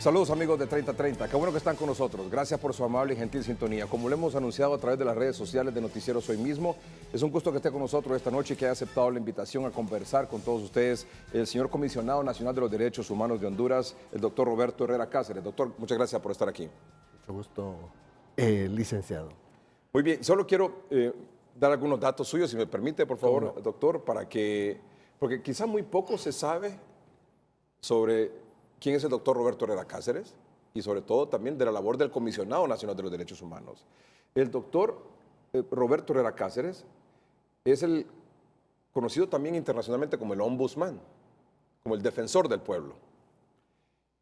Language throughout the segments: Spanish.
Saludos amigos de 3030, qué bueno que están con nosotros. Gracias por su amable y gentil sintonía. Como lo hemos anunciado a través de las redes sociales de Noticieros Hoy Mismo, es un gusto que esté con nosotros esta noche y que haya aceptado la invitación a conversar con todos ustedes el señor Comisionado Nacional de los Derechos Humanos de Honduras, el doctor Roberto Herrera Cáceres. Doctor, muchas gracias por estar aquí. Mucho gusto, licenciado. Muy bien, solo quiero dar algunos datos suyos, si me permite, por favor, no? doctor, porque quizá muy poco se sabe sobre quién es el doctor Roberto Herrera Cáceres y sobre todo también de la labor del Comisionado Nacional de los Derechos Humanos. El doctor Roberto Herrera Cáceres es el conocido también internacionalmente como el Ombudsman, como el defensor del pueblo.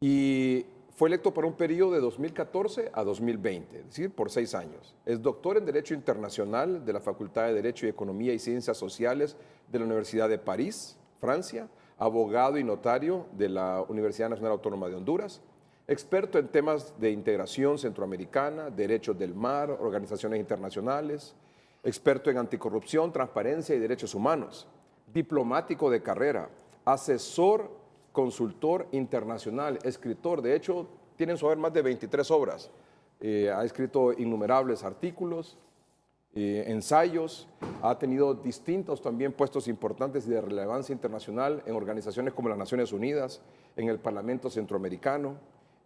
Y fue electo para un periodo de 2014 a 2020, es decir, por 6 años. Es doctor en Derecho Internacional de la Facultad de Derecho y Economía y Ciencias Sociales de la Universidad de París, Francia, abogado y notario de la Universidad Nacional Autónoma de Honduras, experto en temas de integración centroamericana, derechos del mar, organizaciones internacionales, experto en anticorrupción, transparencia y derechos humanos, diplomático de carrera, asesor, consultor internacional, escritor. De hecho, tiene en su haber más de 23 obras. Ha escrito innumerables artículos, ensayos, ha tenido distintos también puestos importantes y de relevancia internacional en organizaciones como las Naciones Unidas, en el Parlamento Centroamericano,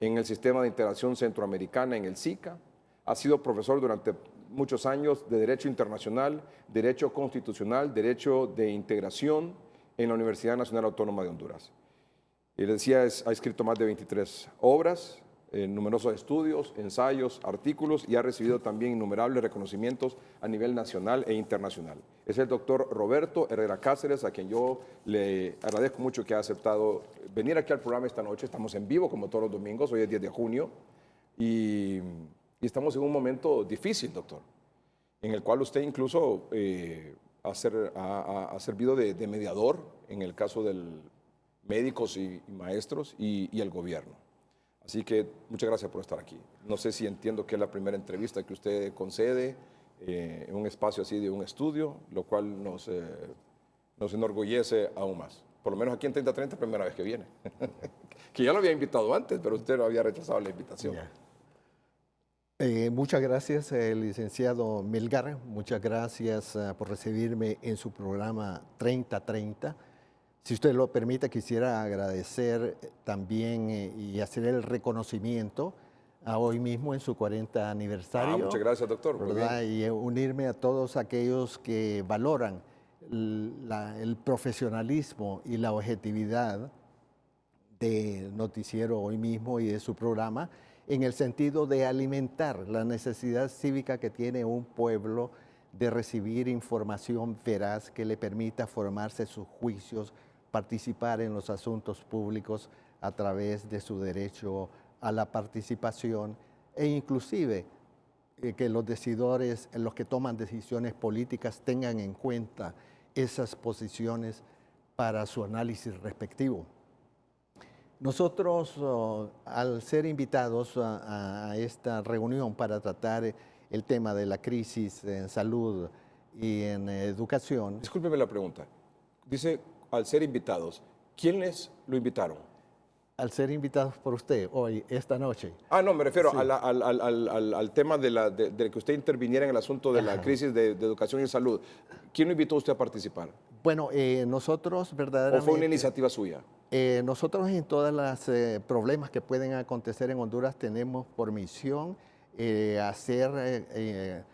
en el Sistema de Integración Centroamericana, en el SICA. Ha sido profesor durante muchos años de Derecho Internacional, Derecho Constitucional, Derecho de Integración en la Universidad Nacional Autónoma de Honduras. Y le decía, ha escrito más de 23 obras, numerosos estudios, ensayos, artículos y ha recibido también innumerables reconocimientos a nivel nacional e internacional. Es el doctor Roberto Herrera Cáceres, a quien yo le agradezco mucho que ha aceptado venir aquí al programa esta noche. Estamos en vivo como todos los domingos, hoy es 10 de junio y estamos en un momento difícil, doctor, en el cual usted incluso ha servido de mediador en el caso de médicos y maestros y el gobierno. Así que muchas gracias por estar aquí. No sé si entiendo que es la primera entrevista que usted concede en un espacio así de un estudio, lo cual nos enorgullece aún más. Por lo menos aquí en 3030 es la primera vez que viene. Que ya lo había invitado antes, pero usted no había rechazado la invitación. Muchas gracias, licenciado Melgar. Muchas gracias por recibirme en su programa 3030. Si usted lo permite, quisiera agradecer también y hacer el reconocimiento a hoy mismo en su 40 aniversario. Muchas gracias, doctor. ¿Verdad? Y unirme a todos aquellos que valoran el profesionalismo y la objetividad de Noticiero Hoy Mismo y de su programa, en el sentido de alimentar la necesidad cívica que tiene un pueblo de recibir información veraz que le permita formarse sus juicios, participar en los asuntos públicos a través de su derecho a la participación e inclusive que los decidores, los que toman decisiones políticas tengan en cuenta esas posiciones para su análisis respectivo. Nosotros, al ser invitados a esta reunión para tratar el tema de la crisis en salud y en educación... Discúlpeme la pregunta. Dice, al ser invitados, ¿quiénes lo invitaron? Al ser invitados por usted hoy, esta noche. No, me refiero Sí. al tema de que usted interviniera en el asunto de la crisis de educación y salud. ¿Quién lo invitó a usted a participar? Bueno, nosotros verdaderamente... ¿O fue una iniciativa suya? Nosotros en todos los problemas que pueden acontecer en Honduras tenemos por misión hacer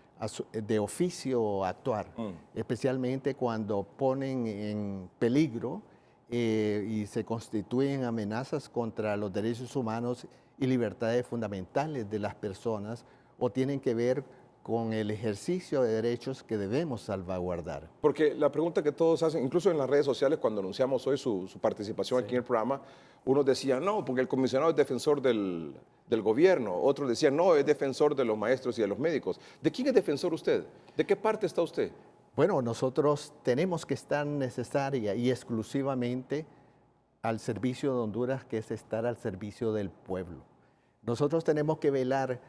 de oficio actuar, especialmente cuando ponen en peligro y se constituyen amenazas contra los derechos humanos y libertades fundamentales de las personas o tienen que ver con el ejercicio de derechos que debemos salvaguardar. Porque la pregunta que todos hacen, incluso en las redes sociales, cuando anunciamos hoy su participación aquí en el programa, unos decían, no, porque el comisionado es defensor del gobierno, otros decían, no, es defensor de los maestros y de los médicos. ¿De quién es defensor usted? ¿De qué parte está usted? Bueno, nosotros tenemos que estar necesaria y exclusivamente al servicio de Honduras, que es estar al servicio del pueblo. Nosotros tenemos que velar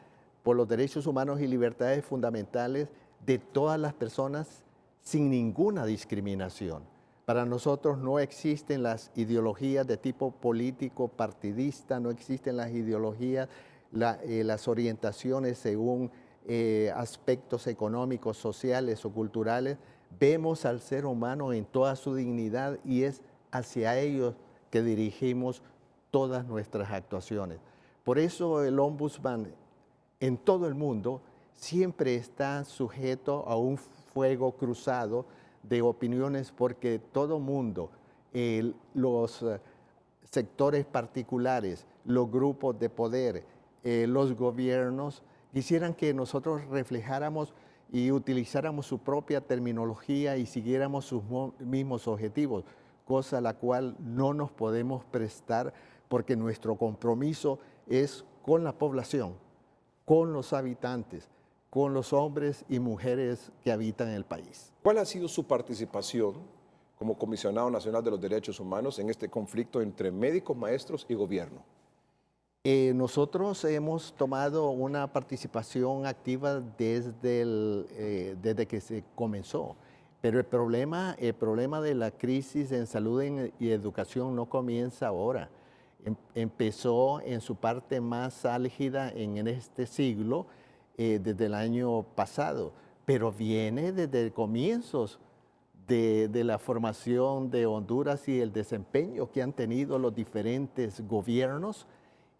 por los derechos humanos y libertades fundamentales de todas las personas sin ninguna discriminación. Para nosotros no existen las ideologías de tipo político partidista, no existen las ideologías, las orientaciones según aspectos económicos, sociales o culturales. Vemos al ser humano en toda su dignidad y es hacia ellos que dirigimos todas nuestras actuaciones. Por eso el ombudsman en todo el mundo siempre está sujeto a un fuego cruzado de opiniones porque todo mundo, los sectores particulares, los grupos de poder, los gobiernos, quisieran que nosotros reflejáramos y utilizáramos su propia terminología y siguiéramos sus mismos objetivos, cosa a la cual no nos podemos prestar porque nuestro compromiso es con la población, con los habitantes, con los hombres y mujeres que habitan el país. ¿Cuál ha sido su participación como Comisionado Nacional de los Derechos Humanos en este conflicto entre médicos, maestros y gobierno? Nosotros hemos tomado una participación activa desde que se comenzó, pero el problema de la crisis en salud y educación no comienza ahora. Empezó en su parte más álgida en este siglo, desde el año pasado, pero viene desde comienzos de la formación de Honduras y el desempeño que han tenido los diferentes gobiernos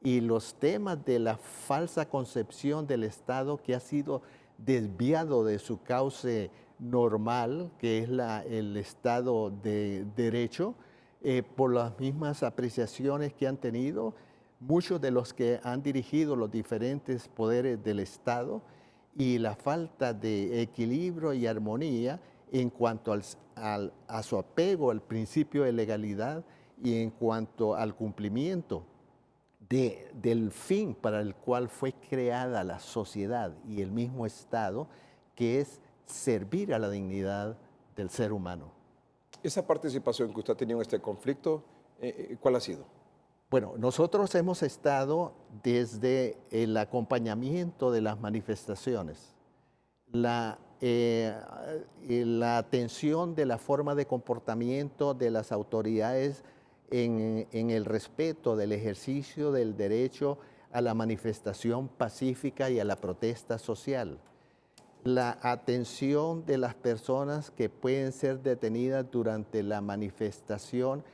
y los temas de la falsa concepción del Estado que ha sido desviado de su cauce normal, que es el Estado de Derecho, por las mismas apreciaciones que han tenido muchos de los que han dirigido los diferentes poderes del Estado y la falta de equilibrio y armonía en cuanto a su apego al principio de legalidad y en cuanto al cumplimiento del fin para el cual fue creada la sociedad y el mismo Estado, que es servir a la dignidad del ser humano. Esa participación que usted ha tenido en este conflicto, ¿cuál ha sido? Bueno, nosotros hemos estado desde el acompañamiento de las manifestaciones, la atención de la forma de comportamiento de las autoridades en el respeto del ejercicio del derecho a la manifestación pacífica y a la protesta social, la atención de las personas que pueden ser detenidas durante la manifestación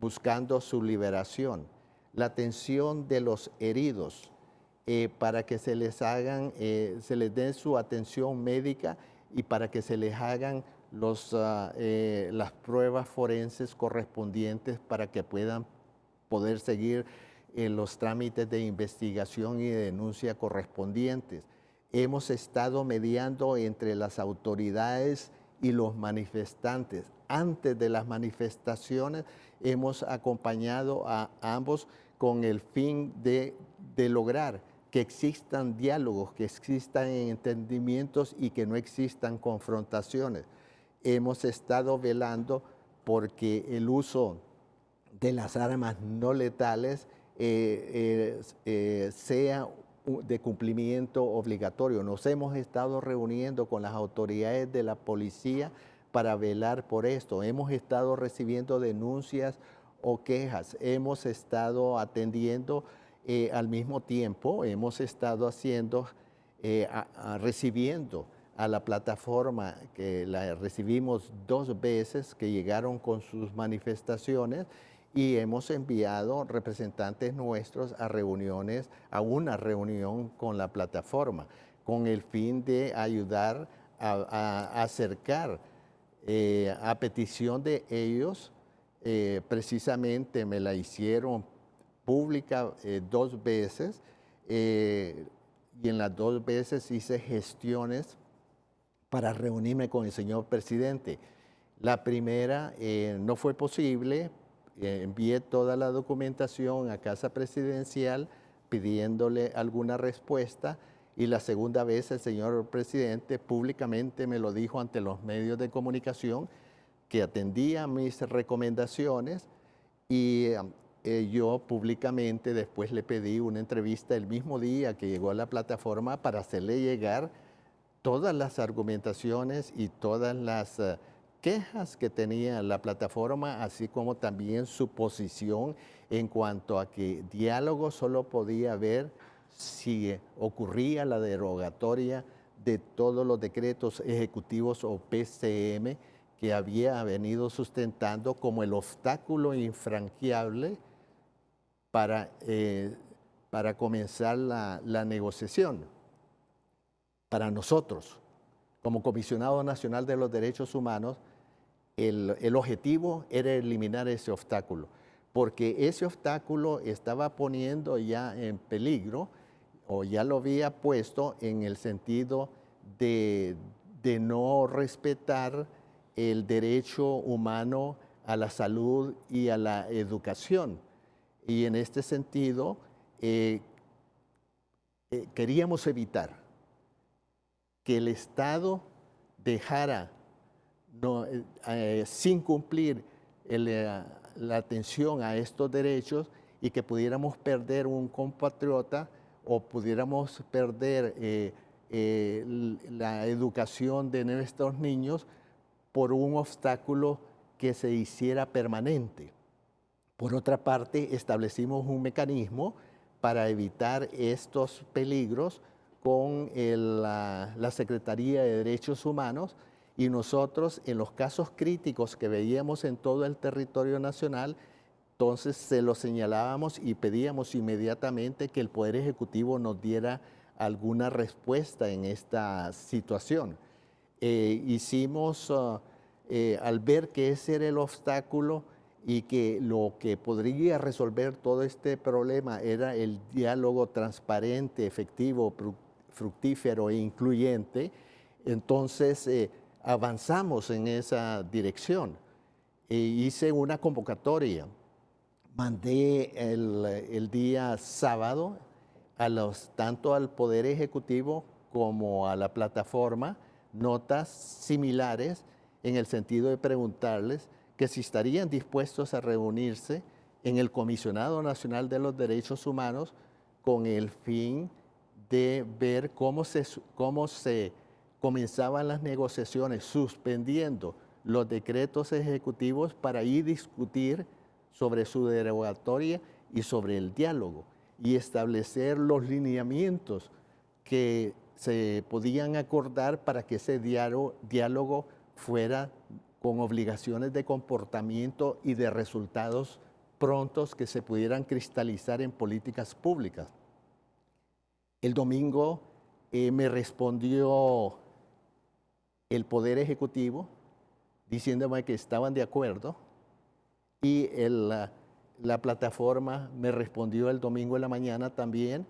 buscando su liberación, la atención de los heridos para que se les dé su atención médica y para que se les hagan las pruebas forenses correspondientes para que puedan poder seguir los trámites de investigación y de denuncia correspondientes. Hemos estado mediando entre las autoridades y los manifestantes. Antes de las manifestaciones hemos acompañado a ambos con el fin de lograr que existan diálogos, que existan entendimientos y que no existan confrontaciones. Hemos estado velando porque el uso de las armas no letales sea de cumplimiento obligatorio. Nos hemos estado reuniendo con las autoridades de la policía para velar por esto. Hemos estado recibiendo denuncias o quejas. Hemos estado atendiendo al mismo tiempo, hemos estado recibiendo a la plataforma, que la recibimos 2 veces, que llegaron con sus manifestaciones, y hemos enviado representantes nuestros a una reunión con la plataforma, con el fin de ayudar a acercar a petición de ellos. Precisamente me la hicieron pública 2 veces y en las 2 veces hice gestiones para reunirme con el señor presidente. La primera no fue posible, envié toda la documentación a Casa Presidencial pidiéndole alguna respuesta, y la segunda vez el señor presidente públicamente me lo dijo ante los medios de comunicación que atendía mis recomendaciones, y yo públicamente después le pedí una entrevista el mismo día que llegó a la plataforma para hacerle llegar todas las argumentaciones y todas las quejas que tenía la plataforma, así como también su posición en cuanto a que diálogo solo podía haber si ocurría la derogatoria de todos los decretos ejecutivos o PCM que había venido sustentando como el obstáculo infranqueable para comenzar la negociación. Para nosotros, como Comisionado Nacional de los Derechos Humanos, el objetivo era eliminar ese obstáculo, porque ese obstáculo estaba poniendo ya en peligro, o ya lo había puesto en el sentido de no respetar el derecho humano a la salud y a la educación. Y en este sentido, queríamos evitar que el Estado dejara sin cumplir la atención a estos derechos y que pudiéramos perder un compatriota o pudiéramos perder la educación de nuestros niños por un obstáculo que se hiciera permanente. Por otra parte, establecimos un mecanismo para evitar estos peligros con la Secretaría de Derechos Humanos, y nosotros en los casos críticos que veíamos en todo el territorio nacional, entonces se lo señalábamos y pedíamos inmediatamente que el Poder Ejecutivo nos diera alguna respuesta en esta situación. Al ver que ese era el obstáculo y que lo que podría resolver todo este problema era el diálogo transparente, efectivo, fructífero e incluyente, entonces avanzamos en esa dirección. Hice una convocatoria, mandé el día sábado tanto al Poder Ejecutivo como a la plataforma notas similares en el sentido de preguntarles que si estarían dispuestos a reunirse en el Comisionado Nacional de los Derechos Humanos con el fin de ver cómo se comenzaban las negociaciones, suspendiendo los decretos ejecutivos para ir discutir sobre su derogatoria y sobre el diálogo y establecer los lineamientos que se podían acordar para que ese diálogo fuera con obligaciones de comportamiento y de resultados prontos que se pudieran cristalizar en políticas públicas. El domingo me respondió el Poder Ejecutivo diciéndome que estaban de acuerdo, y la plataforma me respondió el domingo en la mañana también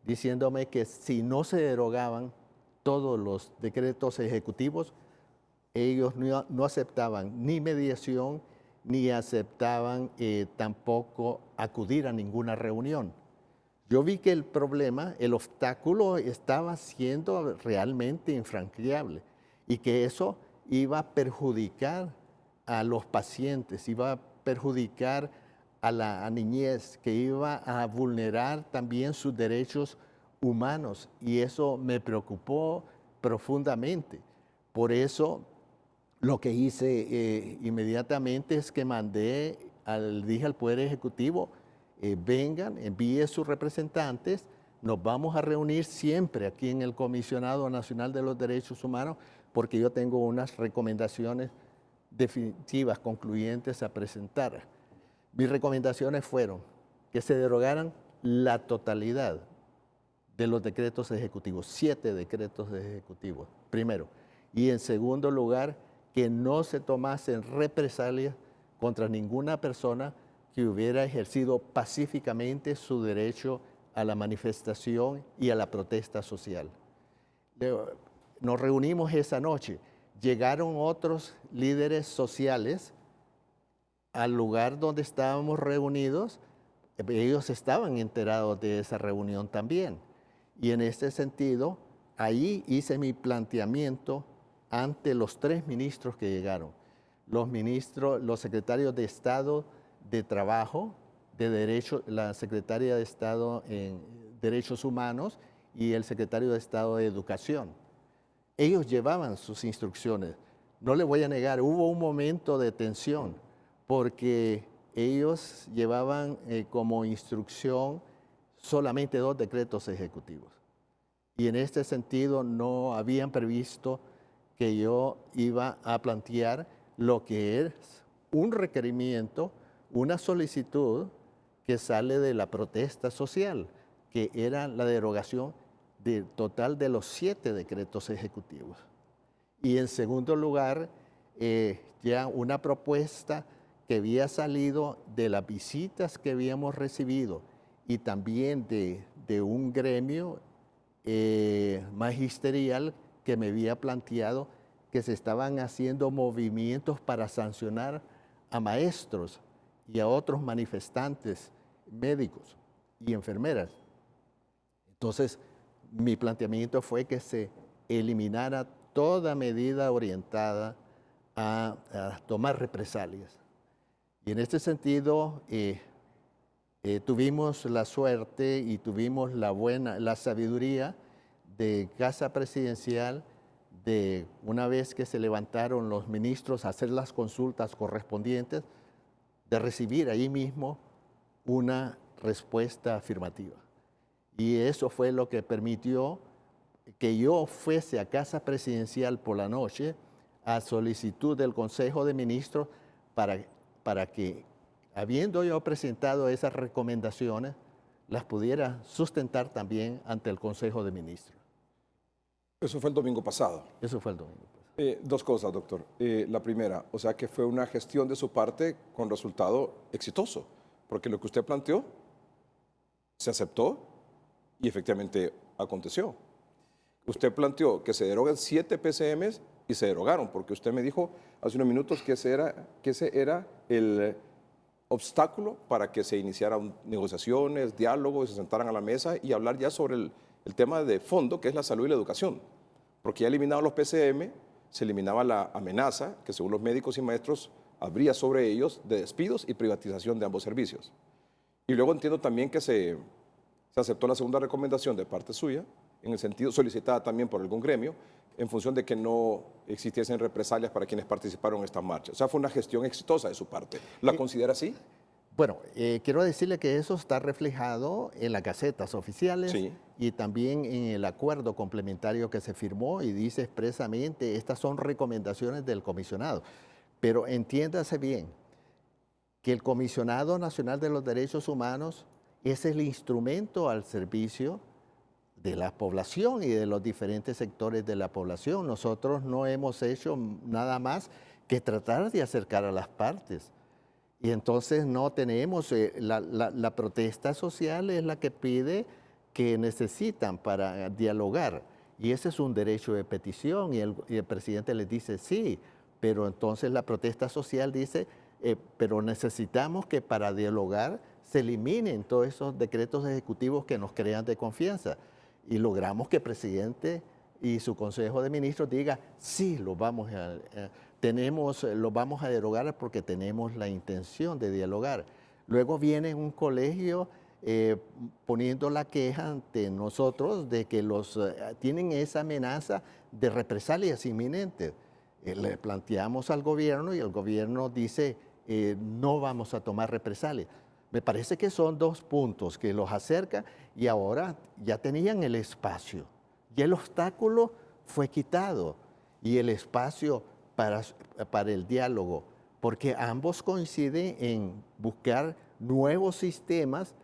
diciéndome que si no se derogaban todos los decretos ejecutivos, ellos no aceptaban ni mediación ni aceptaban tampoco acudir a ninguna reunión. Yo vi que el problema, el obstáculo estaba siendo realmente infranqueable y que eso iba a perjudicar a los pacientes, iba a perjudicar a la niñez, que iba a vulnerar también sus derechos humanos, y eso me preocupó profundamente. Por eso lo que hice inmediatamente es que dije al Poder Ejecutivo, vengan, envíe sus representantes, nos vamos a reunir siempre aquí en el Comisionado Nacional de los Derechos Humanos, porque yo tengo unas recomendaciones definitivas, concluyentes a presentar. Mis recomendaciones fueron que se derogaran la totalidad de los decretos ejecutivos, 7 decretos ejecutivos, primero. Y en segundo lugar, que no se tomasen represalias contra ninguna persona que hubiera ejercido pacíficamente su derecho a la manifestación y a la protesta social. Nos reunimos esa noche. Llegaron otros líderes sociales al lugar donde estábamos reunidos. Ellos estaban enterados de esa reunión también. Y en este sentido, ahí hice mi planteamiento ante los 3 ministros que llegaron. Los secretarios de Estado de Trabajo, la secretaria de Estado en Derechos Humanos y el secretario de Estado de Educación. Ellos llevaban sus instrucciones, no le voy a negar, hubo un momento de tensión porque ellos llevaban como instrucción solamente 2 decretos ejecutivos. Y en este sentido no habían previsto que yo iba a plantear lo que es un requerimiento, una solicitud que sale de la protesta social, que era la derogación total de los 7 decretos ejecutivos. Y en segundo lugar, ya una propuesta que había salido de las visitas que habíamos recibido y también de un gremio magisterial que me había planteado que se estaban haciendo movimientos para sancionar a maestros y a otros manifestantes médicos y enfermeras. Entonces, mi planteamiento fue que se eliminara toda medida orientada a tomar represalias. Y en este sentido, tuvimos la suerte y tuvimos la sabiduría de Casa Presidencial de, una vez que se levantaron los ministros a hacer las consultas correspondientes, de recibir ahí mismo una respuesta afirmativa. Y eso fue lo que permitió que yo fuese a Casa Presidencial por la noche a solicitud del Consejo de Ministros para que, habiendo yo presentado esas recomendaciones, las pudiera sustentar también ante el Consejo de Ministros. Eso fue el domingo pasado. Eso fue el domingo pasado. 2 cosas, doctor. La primera, o sea que fue una gestión de su parte con resultado exitoso, porque lo que usted planteó se aceptó y efectivamente aconteció. Usted planteó que se deroguen 7 PCMs y se derogaron, porque usted me dijo hace unos minutos que ese era el obstáculo para que se iniciaran negociaciones, diálogos, se sentaran a la mesa y hablar ya sobre el tema de fondo, que es la salud y la educación. Porque ya eliminados los PCM, se eliminaba la amenaza que según los médicos y maestros habría sobre ellos de despidos y privatización de ambos servicios. Y luego entiendo también que se aceptó la segunda recomendación de parte suya, en el sentido solicitada también por algún gremio, en función de que no existiesen represalias para quienes participaron en esta marcha. O sea, fue una gestión exitosa de su parte. ¿La considera así? Bueno, quiero decirle que eso está reflejado en las gacetas oficiales y también en el acuerdo complementario que se firmó y dice expresamente, estas son recomendaciones del comisionado. Pero entiéndase bien que el Comisionado Nacional de los Derechos Humanos es el instrumento al servicio de la población y de los diferentes sectores de la población. Nosotros no hemos hecho nada más que tratar de acercar a las partes. Y entonces no tenemos, la protesta social es la que pide que necesitan para dialogar. Y ese es un derecho de petición y el presidente les dice sí, pero entonces la protesta social dice, pero necesitamos que para dialogar se eliminen todos esos decretos ejecutivos que nos crean desconfianza. Y logramos que el presidente y su Consejo de Ministros diga, sí, lo vamos a derogar porque tenemos la intención de dialogar. Luego viene un colegio poniendo la queja ante nosotros de que tienen esa amenaza de represalias inminentes. Le planteamos al gobierno y el gobierno dice, no vamos a tomar represalias. Me parece que son 2 puntos que los acercan y ahora ya tenían el espacio. Y el obstáculo fue quitado y el espacio para el diálogo, porque ambos coinciden en buscar nuevos sistemas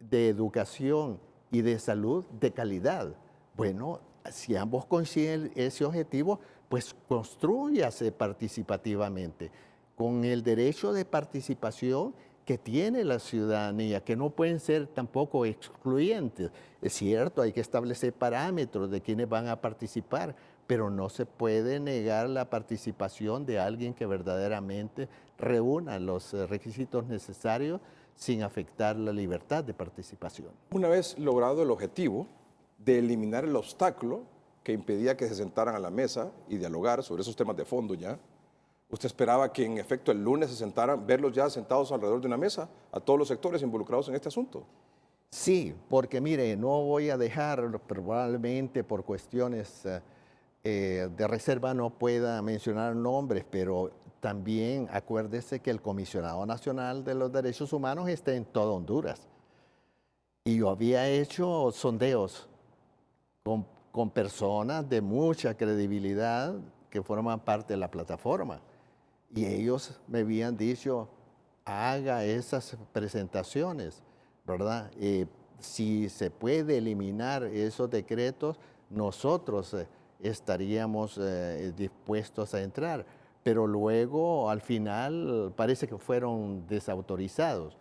de educación y de salud de calidad. Bueno, si ambos coinciden en ese objetivo, pues construyase participativamente, con el derecho de participación que tiene la ciudadanía, que no pueden ser tampoco excluyentes. Es cierto, hay que establecer parámetros de quienes van a participar, pero no se puede negar la participación de alguien que verdaderamente reúna los requisitos necesarios sin afectar la libertad de participación. Una vez logrado el objetivo de eliminar el obstáculo que impedía que se sentaran a la mesa y dialogar sobre esos temas de fondo ya, ¿usted esperaba que en efecto el lunes se sentaran, verlos ya sentados alrededor de una mesa, a todos los sectores involucrados en este asunto? Sí, porque mire, no voy a dejar probablemente por cuestiones de reserva no pueda mencionar nombres, pero también acuérdese que el Comisionado Nacional de los Derechos Humanos está en toda Honduras. Y yo había hecho sondeos con personas de mucha credibilidad que forman parte de la plataforma. Y ellos me habían dicho, haga esas presentaciones, ¿verdad? Si se puede eliminar esos decretos, nosotros estaríamos dispuestos a entrar. Pero luego, al final, parece que fueron desautorizados.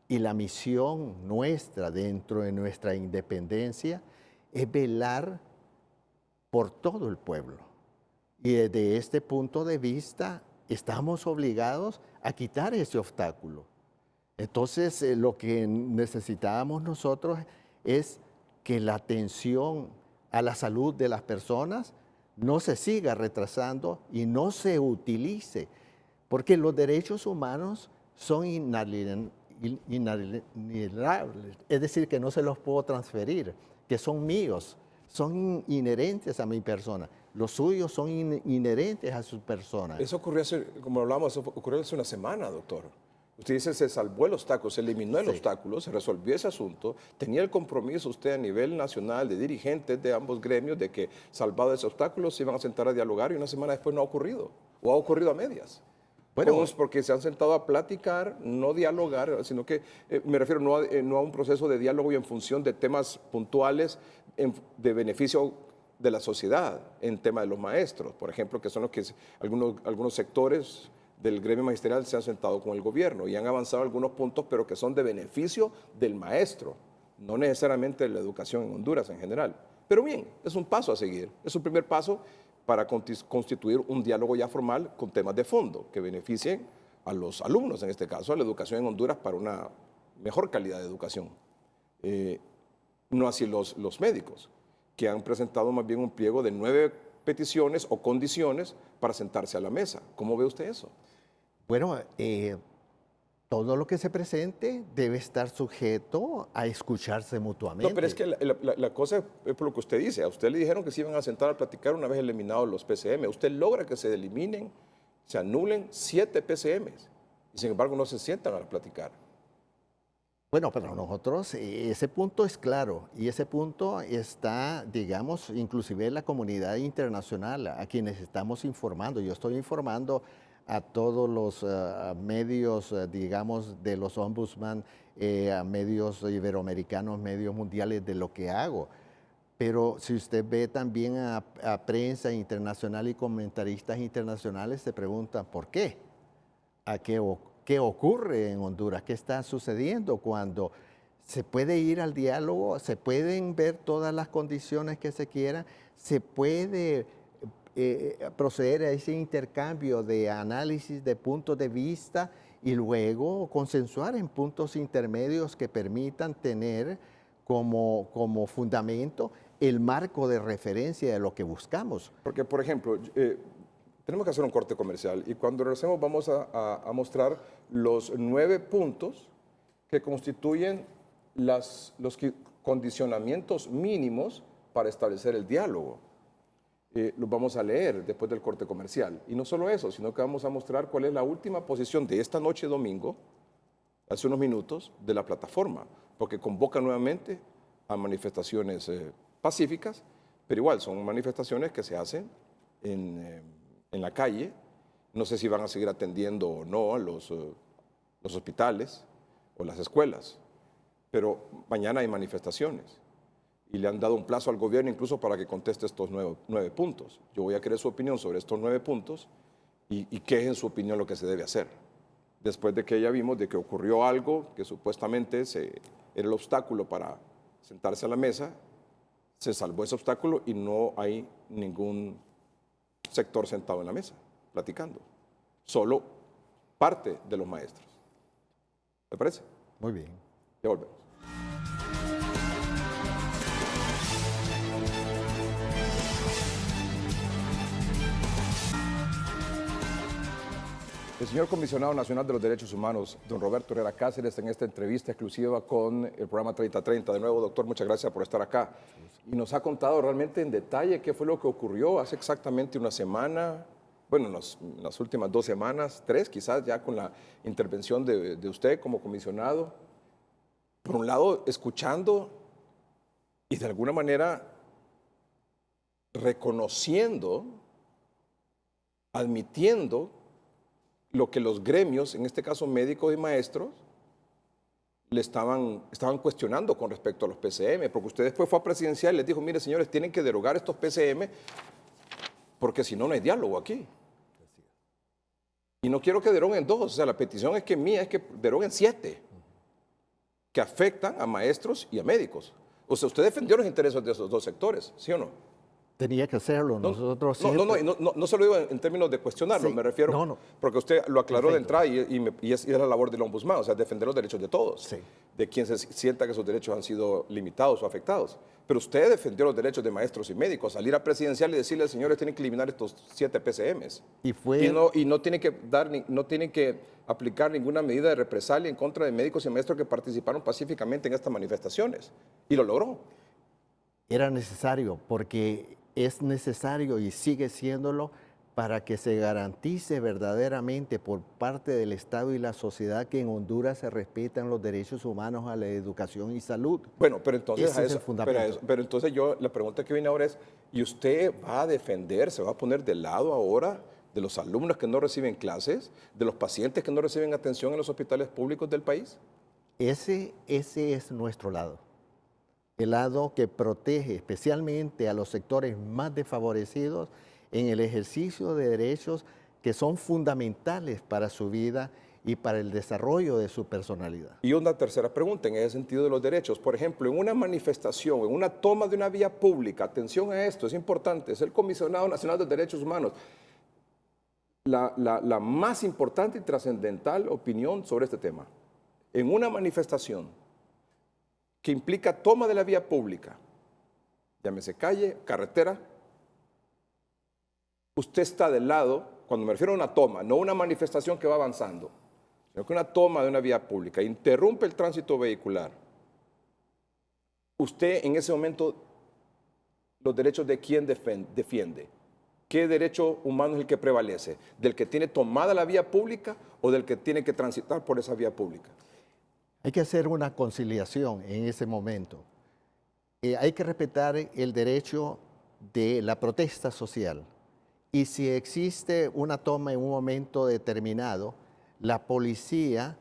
Y la misión nuestra dentro de nuestra independencia es velar por todo el pueblo. Y desde este punto de vista, estamos obligados a quitar ese obstáculo. Entonces, lo que necesitábamos nosotros es que la atención a la salud de las personas no se siga retrasando y no se utilice, porque los derechos humanos son inalienables, es decir, que no se los puedo transferir, que son míos, son inherentes a mi persona. Los suyos son inherentes a su persona. Eso ocurrió como hablamos, eso ocurrió hace una semana, doctor. Usted dice, se salvó el obstáculo, se eliminó el obstáculo, se resolvió ese asunto. Tenía el compromiso usted a nivel nacional de dirigentes de ambos gremios de que, salvado ese obstáculo, se iban a sentar a dialogar y una semana después no ha ocurrido. O ha ocurrido a medias. Bueno, porque se han sentado a platicar, no dialogar, sino que, me refiero no a un proceso de diálogo y en función de temas puntuales de beneficio de la sociedad, en tema de los maestros, por ejemplo, que son los que algunos sectores del gremio magisterial se han sentado con el gobierno y han avanzado algunos puntos, pero que son de beneficio del maestro, no necesariamente de la educación en Honduras en general. Pero bien, es un paso a seguir, es un primer paso para constituir un diálogo ya formal con temas de fondo que beneficien a los alumnos, en este caso, a la educación en Honduras para una mejor calidad de educación. No así los médicos, que han presentado más bien un pliego de 9 peticiones o condiciones para sentarse a la mesa. ¿Cómo ve usted eso? Bueno, todo lo que se presente debe estar sujeto a escucharse mutuamente. No, pero es que la cosa es por lo que usted dice. A usted le dijeron que se iban a sentar a platicar una vez eliminados los PCM. Usted logra que se eliminen, se anulen 7 PCMs. Y sin embargo no se sientan a platicar. Bueno, pero nosotros, ese punto es claro. Y ese punto está, digamos, inclusive en la comunidad internacional, a quienes estamos informando. Yo estoy informando a todos los medios, digamos, de los ombudsman, a medios iberoamericanos, medios mundiales de lo que hago. Pero si usted ve también a prensa internacional y comentaristas internacionales, se preguntan ¿por qué? ¿Qué ocurre en Honduras? ¿Qué está sucediendo cuando se puede ir al diálogo? ¿Se pueden ver todas las condiciones que se quieran? ¿Se puede proceder a ese intercambio de análisis de puntos de vista y luego consensuar en puntos intermedios que permitan tener como fundamento el marco de referencia de lo que buscamos? Porque, por ejemplo, tenemos que hacer un corte comercial y cuando regresemos vamos a mostrar los 9 puntos que constituyen los condicionamientos mínimos para establecer el diálogo. Los vamos a leer después del corte comercial. Y no solo eso, sino que vamos a mostrar cuál es la última posición de esta noche domingo, hace unos minutos, de la plataforma, porque convoca nuevamente a manifestaciones pacíficas, pero igual son manifestaciones que se hacen en la calle. No sé si van a seguir atendiendo o no a los hospitales o las escuelas, pero mañana hay manifestaciones y le han dado un plazo al gobierno incluso para que conteste estos 9 puntos. Yo voy a querer su opinión sobre estos 9 puntos y qué es en su opinión lo que se debe hacer. Después de que ya vimos de que ocurrió algo que supuestamente era el obstáculo para sentarse a la mesa, se salvó ese obstáculo y no hay ningún sector sentado en la mesa, platicando. Solo parte de los maestros. ¿Me parece? Muy bien. Ya volvemos. El señor Comisionado Nacional de los Derechos Humanos, don Roberto Herrera Cáceres, en esta entrevista exclusiva con el programa 3030. De nuevo, doctor, muchas gracias por estar acá. Y nos ha contado realmente en detalle qué fue lo que ocurrió hace exactamente una semana, bueno, en las últimas 2 semanas, 3 quizás, ya con la intervención de usted como comisionado. Por un lado, escuchando y de alguna manera reconociendo, admitiendo lo que los gremios, en este caso médicos y maestros, estaban cuestionando con respecto a los PCM, porque usted después fue a presidencial y les dijo, mire señores, tienen que derogar estos PCM porque si no, no hay diálogo aquí. Y no quiero que deroguen 2, o sea, la petición es que mía es que deroguen 7, que afectan a maestros y a médicos. O sea, usted defendió los intereses de esos 2 sectores, ¿sí o no? Tenía que hacerlo. Nosotros No se lo digo en términos de cuestionarlo, Sí, me refiero, no. porque usted lo aclaró de Perfecto. entrada y es la labor del ombudsman, o sea, defender los derechos de todos, Sí. de quien se sienta que sus derechos han sido limitados o afectados. Pero usted defendió los derechos de maestros y médicos, salir a presidencial y decirle, señores, tienen que eliminar estos 7 PCMs. Y fue... Y no tienen que aplicar ninguna medida de represalia en contra de médicos y maestros que participaron pacíficamente en estas manifestaciones. Y lo logró. Era necesario, porque es necesario y sigue siéndolo para que se garantice verdaderamente por parte del Estado y la sociedad que en Honduras se respetan los derechos humanos a la educación y salud. Bueno, pero entonces, Ese es el fundamento. pero entonces la pregunta que viene ahora es, ¿y usted va a defender, se va a poner del lado ahora de los alumnos que no reciben clases, de los pacientes que no reciben atención en los hospitales públicos del país? Ese es nuestro lado. El lado que protege especialmente a los sectores más desfavorecidos en el ejercicio de derechos que son fundamentales para su vida y para el desarrollo de su personalidad. Y una tercera pregunta en ese sentido de los derechos. Por ejemplo, en una manifestación, en una toma de una vía pública, atención a esto, es importante, es el Comisionado Nacional de Derechos Humanos, la más importante y trascendental opinión sobre este tema. En una manifestación que implica toma de la vía pública, llámese calle, carretera, usted está del lado, cuando me refiero a una toma, no una manifestación que va avanzando, sino que una toma de una vía pública, interrumpe el tránsito vehicular. Usted en ese momento, los derechos de quién defiende. ¿Qué derecho humano es el que prevalece? ¿Del que tiene tomada la vía pública o del que tiene que transitar por esa vía pública? Hay que hacer una conciliación en ese momento. Hay que respetar el derecho de la protesta social. Y si existe una toma en un momento determinado, la policía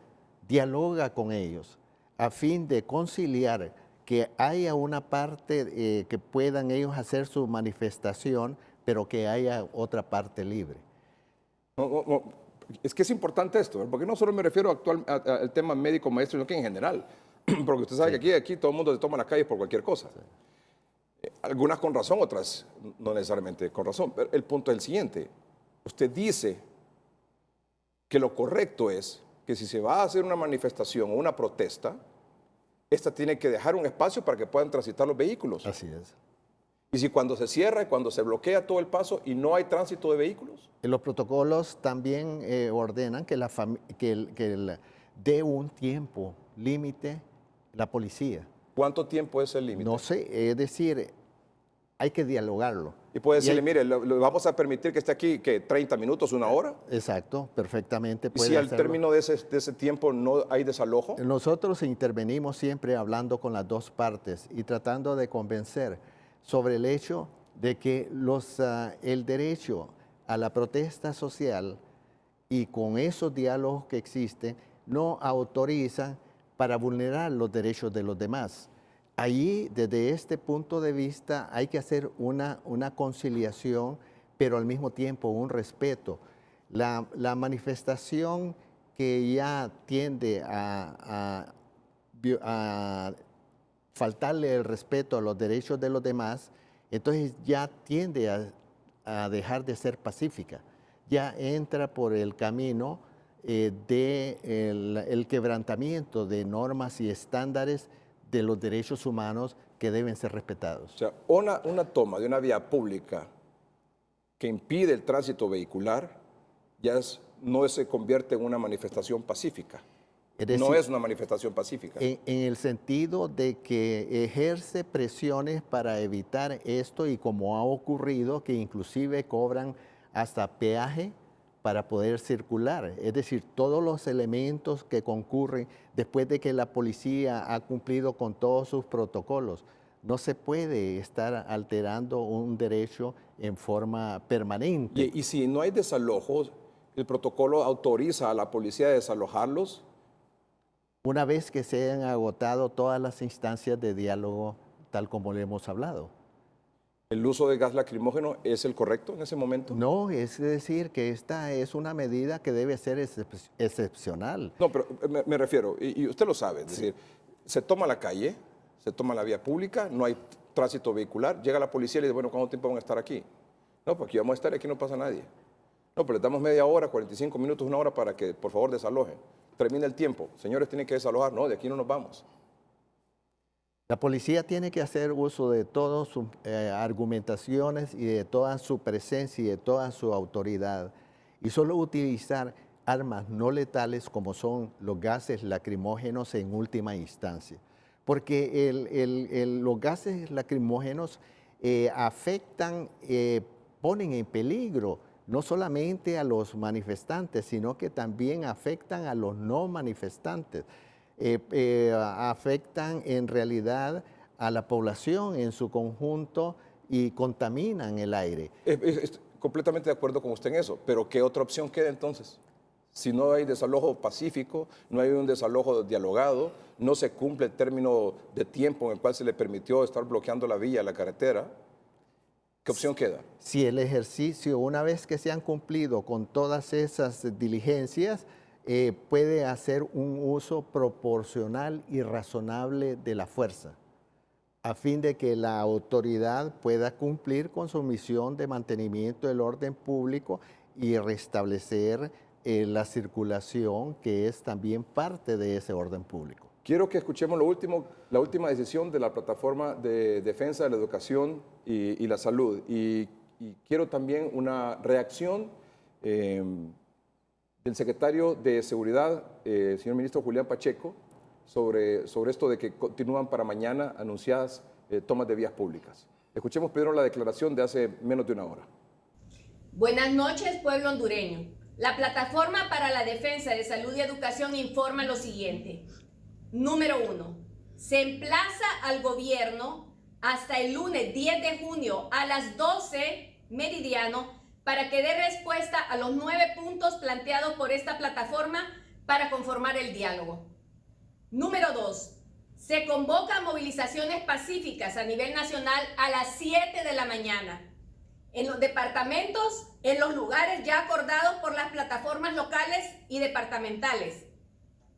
dialoga con ellos a fin de conciliar que haya una parte que puedan ellos hacer su manifestación, pero que haya otra parte libre. Es que es importante esto, porque no solo me refiero al tema médico maestro, sino que en general. Porque usted sabe que aquí todo el mundo se toma las calles por cualquier cosa. Sí. Algunas con razón, otras no necesariamente con razón. Pero el punto es el siguiente. Usted dice que lo correcto es que si se va a hacer una manifestación o una protesta, esta tiene que dejar un espacio para que puedan transitar los vehículos. Así es. Y si cuando se cierra, cuando se bloquea todo el paso y no hay tránsito de vehículos. Los protocolos también ordenan que dé un tiempo límite la policía. ¿Cuánto tiempo es el límite? No sé, es decir, hay que dialogarlo. Y puede decirle, mire, le vamos a permitir que esté aquí, que 30 minutos, 1 hora. Exacto, perfectamente. ¿Y si al término de ese tiempo no hay desalojo? Nosotros intervenimos siempre hablando con las 2 partes y tratando de convencer sobre el hecho de que el derecho a la protesta social y con esos diálogos que existen no autorizan para vulnerar los derechos de los demás. Allí, desde este punto de vista, hay que hacer una conciliación, pero al mismo tiempo un respeto. La manifestación que ya tiende a faltarle el respeto a los derechos de los demás, entonces ya tiende a dejar de ser pacífica. Ya entra por el camino del quebrantamiento de normas y estándares de los derechos humanos que deben ser respetados. O sea, una toma de una vía pública que impide el tránsito vehicular ya es no se convierte en una manifestación pacífica. Es decir, No es una manifestación pacífica. en el sentido de que ejerce presiones para evitar esto y como ha ocurrido que inclusive cobran hasta peaje para poder circular. Es decir, todos los elementos que concurren después de que la policía ha cumplido con todos sus protocolos. No se puede estar alterando un derecho en forma permanente. Y si no hay desalojos, el protocolo autoriza a la policía a desalojarlos. Una vez que se hayan agotado todas las instancias de diálogo, tal como le hemos hablado. ¿El uso de gas lacrimógeno es el correcto en ese momento? No, es decir, que esta es una medida que debe ser excepcional. No, pero me refiero, y usted lo sabe, es decir, se toma la calle, se toma la vía pública, no hay tránsito vehicular, llega la policía y le dice, bueno, ¿cuánto tiempo van a estar aquí? No, pues aquí vamos a estar y aquí no pasa nadie. No, pero les damos media hora, 45 minutos, una hora para que por favor desalojen. Termina el tiempo. Señores, tienen que desalojar. No, de aquí no nos vamos. La policía tiene que hacer uso de todas sus argumentaciones y de toda su presencia y de toda su autoridad. Y solo utilizar armas no letales como son los gases lacrimógenos en última instancia. Porque los gases lacrimógenos afectan, ponen en peligro no solamente a los manifestantes, sino que también afectan a los no manifestantes. Afectan en realidad a la población en su conjunto y contaminan el aire. Estoy completamente de acuerdo con usted en eso, pero ¿qué otra opción queda entonces? Si no hay desalojo pacífico, no hay un desalojo dialogado, no se cumple el término de tiempo en el cual se le permitió estar bloqueando la vía, la carretera, ¿qué opción queda? Si el ejercicio, una vez que se han cumplido con todas esas diligencias, puede hacer un uso proporcional y razonable de la fuerza, a fin de que la autoridad pueda cumplir con su misión de mantenimiento del orden público y restablecer la circulación, que es también parte de ese orden público. Quiero que escuchemos la última decisión de la Plataforma de Defensa de la Educación y la Salud. Y quiero también una reacción del secretario de Seguridad, señor ministro Julián Pacheco, sobre esto de que continúan para mañana anunciadas tomas de vías públicas. Escuchemos primero la declaración de hace menos de una hora. Buenas noches, pueblo hondureño. La Plataforma para la Defensa de Salud y Educación informa lo siguiente. Número 1. Se emplaza al gobierno hasta el lunes 10 de junio a las 12 meridiano para que dé respuesta a los 9 puntos planteados por esta plataforma para conformar el diálogo. Número 2. Se convoca movilizaciones pacíficas a nivel nacional a las 7 de la mañana. En los departamentos, en los lugares ya acordados por las plataformas locales y departamentales.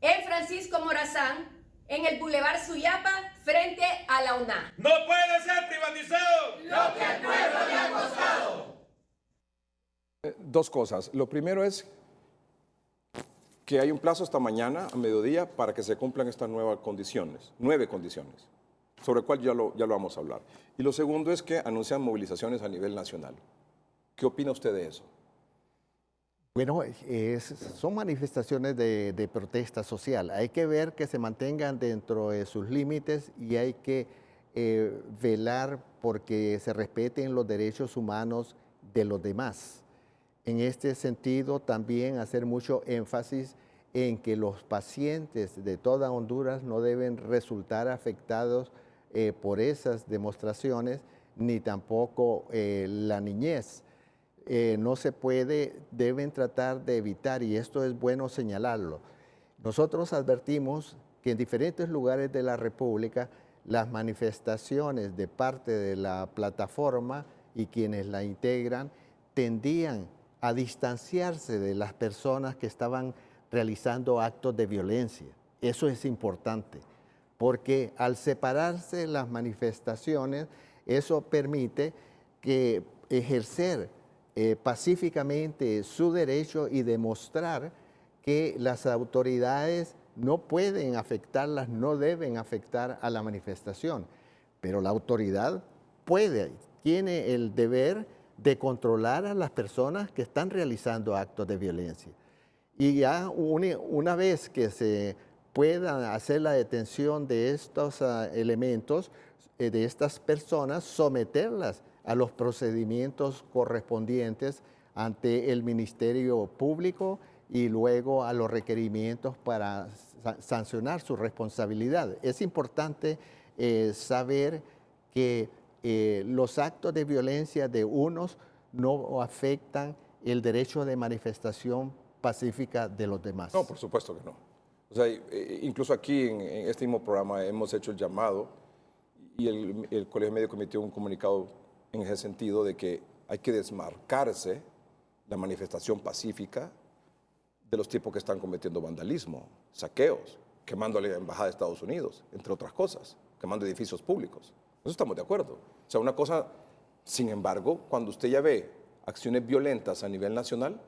En Francisco Morazán, en el Boulevard Suyapa, frente a la UNA. ¡No puede ser privatizado lo que al pueblo le ha costado! Dos cosas. Lo primero es que hay un plazo hasta mañana a mediodía para que se cumplan estas nuevas condiciones, 9 condiciones, sobre el cual ya lo vamos a hablar. Y lo segundo es que anuncian movilizaciones a nivel nacional. ¿Qué opina usted de eso? Bueno, son manifestaciones de protesta social. Hay que ver que se mantengan dentro de sus límites y hay que velar porque se respeten los derechos humanos de los demás. En este sentido, también hacer mucho énfasis en que los pacientes de toda Honduras no deben resultar afectados por esas demostraciones, ni tampoco la niñez. No se puede, deben tratar de evitar, y esto es bueno señalarlo. Nosotros advertimos que en diferentes lugares de la República las manifestaciones de parte de la plataforma y quienes la integran tendían a distanciarse de las personas que estaban realizando actos de violencia. Eso es importante, porque al separarse las manifestaciones, eso permite que ejercer pacíficamente su derecho y demostrar que las autoridades no pueden afectarlas, no deben afectar a la manifestación. Pero la autoridad tiene el deber de controlar a las personas que están realizando actos de violencia. Y ya una vez que se pueda hacer la detención de estos elementos, de estas personas, someterlas a los procedimientos correspondientes ante el Ministerio Público y luego a los requerimientos para sancionar su responsabilidad. Es importante saber que los actos de violencia de unos no afectan el derecho de manifestación pacífica de los demás. No, por supuesto que no. O sea, incluso aquí en este mismo programa hemos hecho el llamado y el Colegio Médico emitió un comunicado en ese sentido de que hay que desmarcarse la manifestación pacífica de los tipos que están cometiendo vandalismo, saqueos, quemando la embajada de Estados Unidos, entre otras cosas, quemando edificios públicos. Eso estamos de acuerdo. O sea, una cosa, sin embargo, cuando usted ya ve acciones violentas a nivel nacional,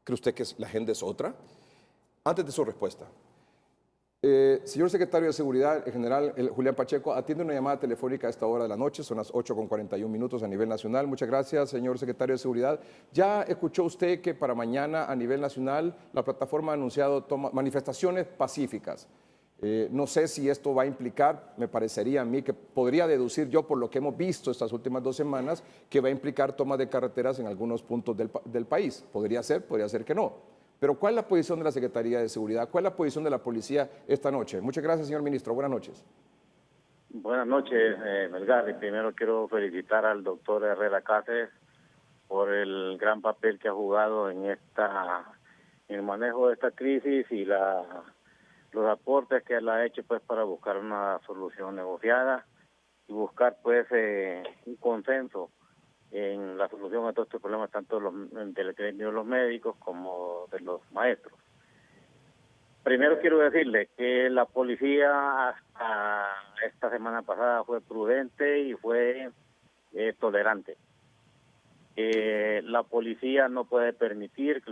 ¿cree usted que la agenda es otra? Antes de su respuesta, señor secretario de Seguridad, el general Julián Pacheco, atiende una llamada telefónica a esta hora de la noche, son las 8:41 a nivel nacional. Muchas gracias, señor secretario de Seguridad. ¿Ya escuchó usted que para mañana a nivel nacional la plataforma ha anunciado manifestaciones pacíficas? No sé si esto va a implicar, me parecería a mí que podría deducir yo por lo que hemos visto estas últimas 2 semanas, que va a implicar toma de carreteras en algunos puntos del país. Podría ser que no. Pero ¿cuál es la posición de la Secretaría de Seguridad? ¿Cuál es la posición de la policía esta noche? Muchas gracias, señor ministro. Buenas noches. Buenas noches, Melgar. Y primero quiero felicitar al doctor Herrera Cáceres por el gran papel que ha jugado en el manejo de esta crisis y los aportes que él ha hecho pues para buscar una solución negociada y buscar pues un consenso en la solución a todos estos problemas, tanto del gremio de los médicos como de los maestros. Primero quiero decirle que la policía hasta esta semana pasada fue prudente y fue tolerante. La policía no puede permitir que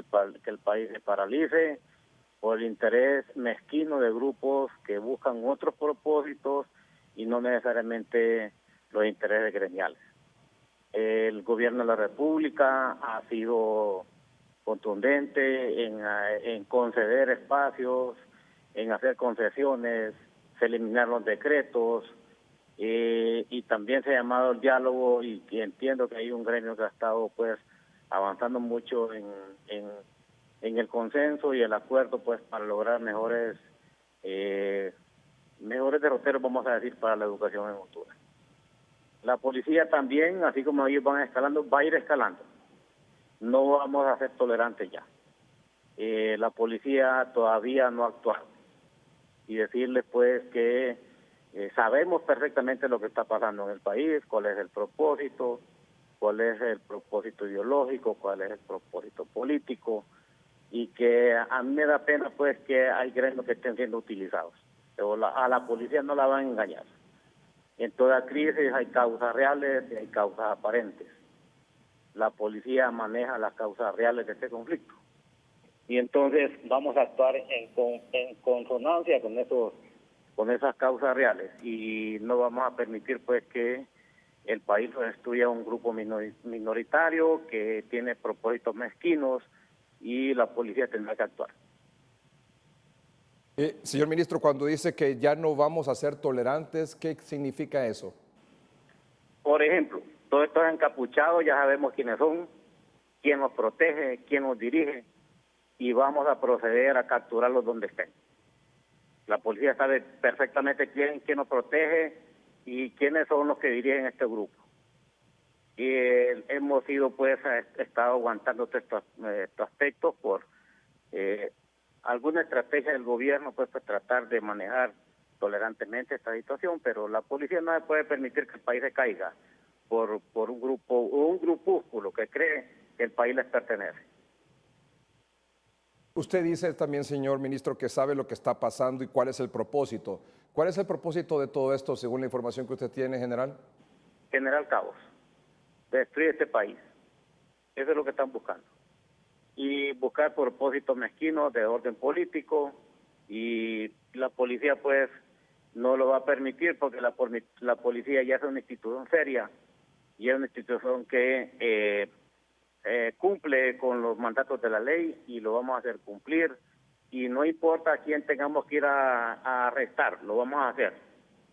el país se paralice por el interés mezquino de grupos que buscan otros propósitos y no necesariamente los intereses gremiales. El gobierno de la República ha sido contundente en conceder espacios, en hacer concesiones, se eliminaron los decretos y también se ha llamado el diálogo y entiendo que hay un gremio que ha estado pues avanzando mucho en el consenso y el acuerdo pues para lograr mejores derroteros, vamos a decir, para la educación en Honduras. La policía también, así como ellos van escalando, va a ir escalando. No vamos a ser tolerantes ya. La policía todavía no ha actuado. Y decirles pues que sabemos perfectamente lo que está pasando en el país, cuál es el propósito ideológico, cuál es el propósito político, y que a mí me da pena pues que hay gremios que estén siendo utilizados. Pero a la policía no la van a engañar. En toda crisis hay causas reales y hay causas aparentes. La policía maneja las causas reales de este conflicto. Y entonces vamos a actuar en consonancia con esas causas reales y no vamos a permitir pues que el país lo destruya un grupo minoritario que tiene propósitos mezquinos y la policía tendrá que actuar. Señor ministro, cuando dice que ya no vamos a ser tolerantes, ¿qué significa eso? Por ejemplo, todos estos encapuchados ya sabemos quiénes son, quién nos protege, quién nos dirige, y vamos a proceder a capturarlos donde estén. La policía sabe perfectamente quién nos protege y quiénes son los que dirigen este grupo. Y hemos estado aguantando estos aspectos por alguna estrategia del gobierno pues tratar de manejar tolerantemente esta situación, pero la policía no puede permitir que el país se caiga por un grupo o un grupúsculo que cree que el país les pertenece. Usted dice también, señor ministro, que sabe lo que está pasando y cuál es el propósito. ¿Cuál es el propósito de todo esto, según la información que usted tiene, general? Generar caos, destruir este país. Eso es lo que están buscando. Y buscar propósitos mezquinos de orden político, y la policía pues no lo va a permitir porque la policía ya es una institución seria y es una institución que cumple con los mandatos de la ley y lo vamos a hacer cumplir. Y no importa a quién tengamos que ir a arrestar, lo vamos a hacer.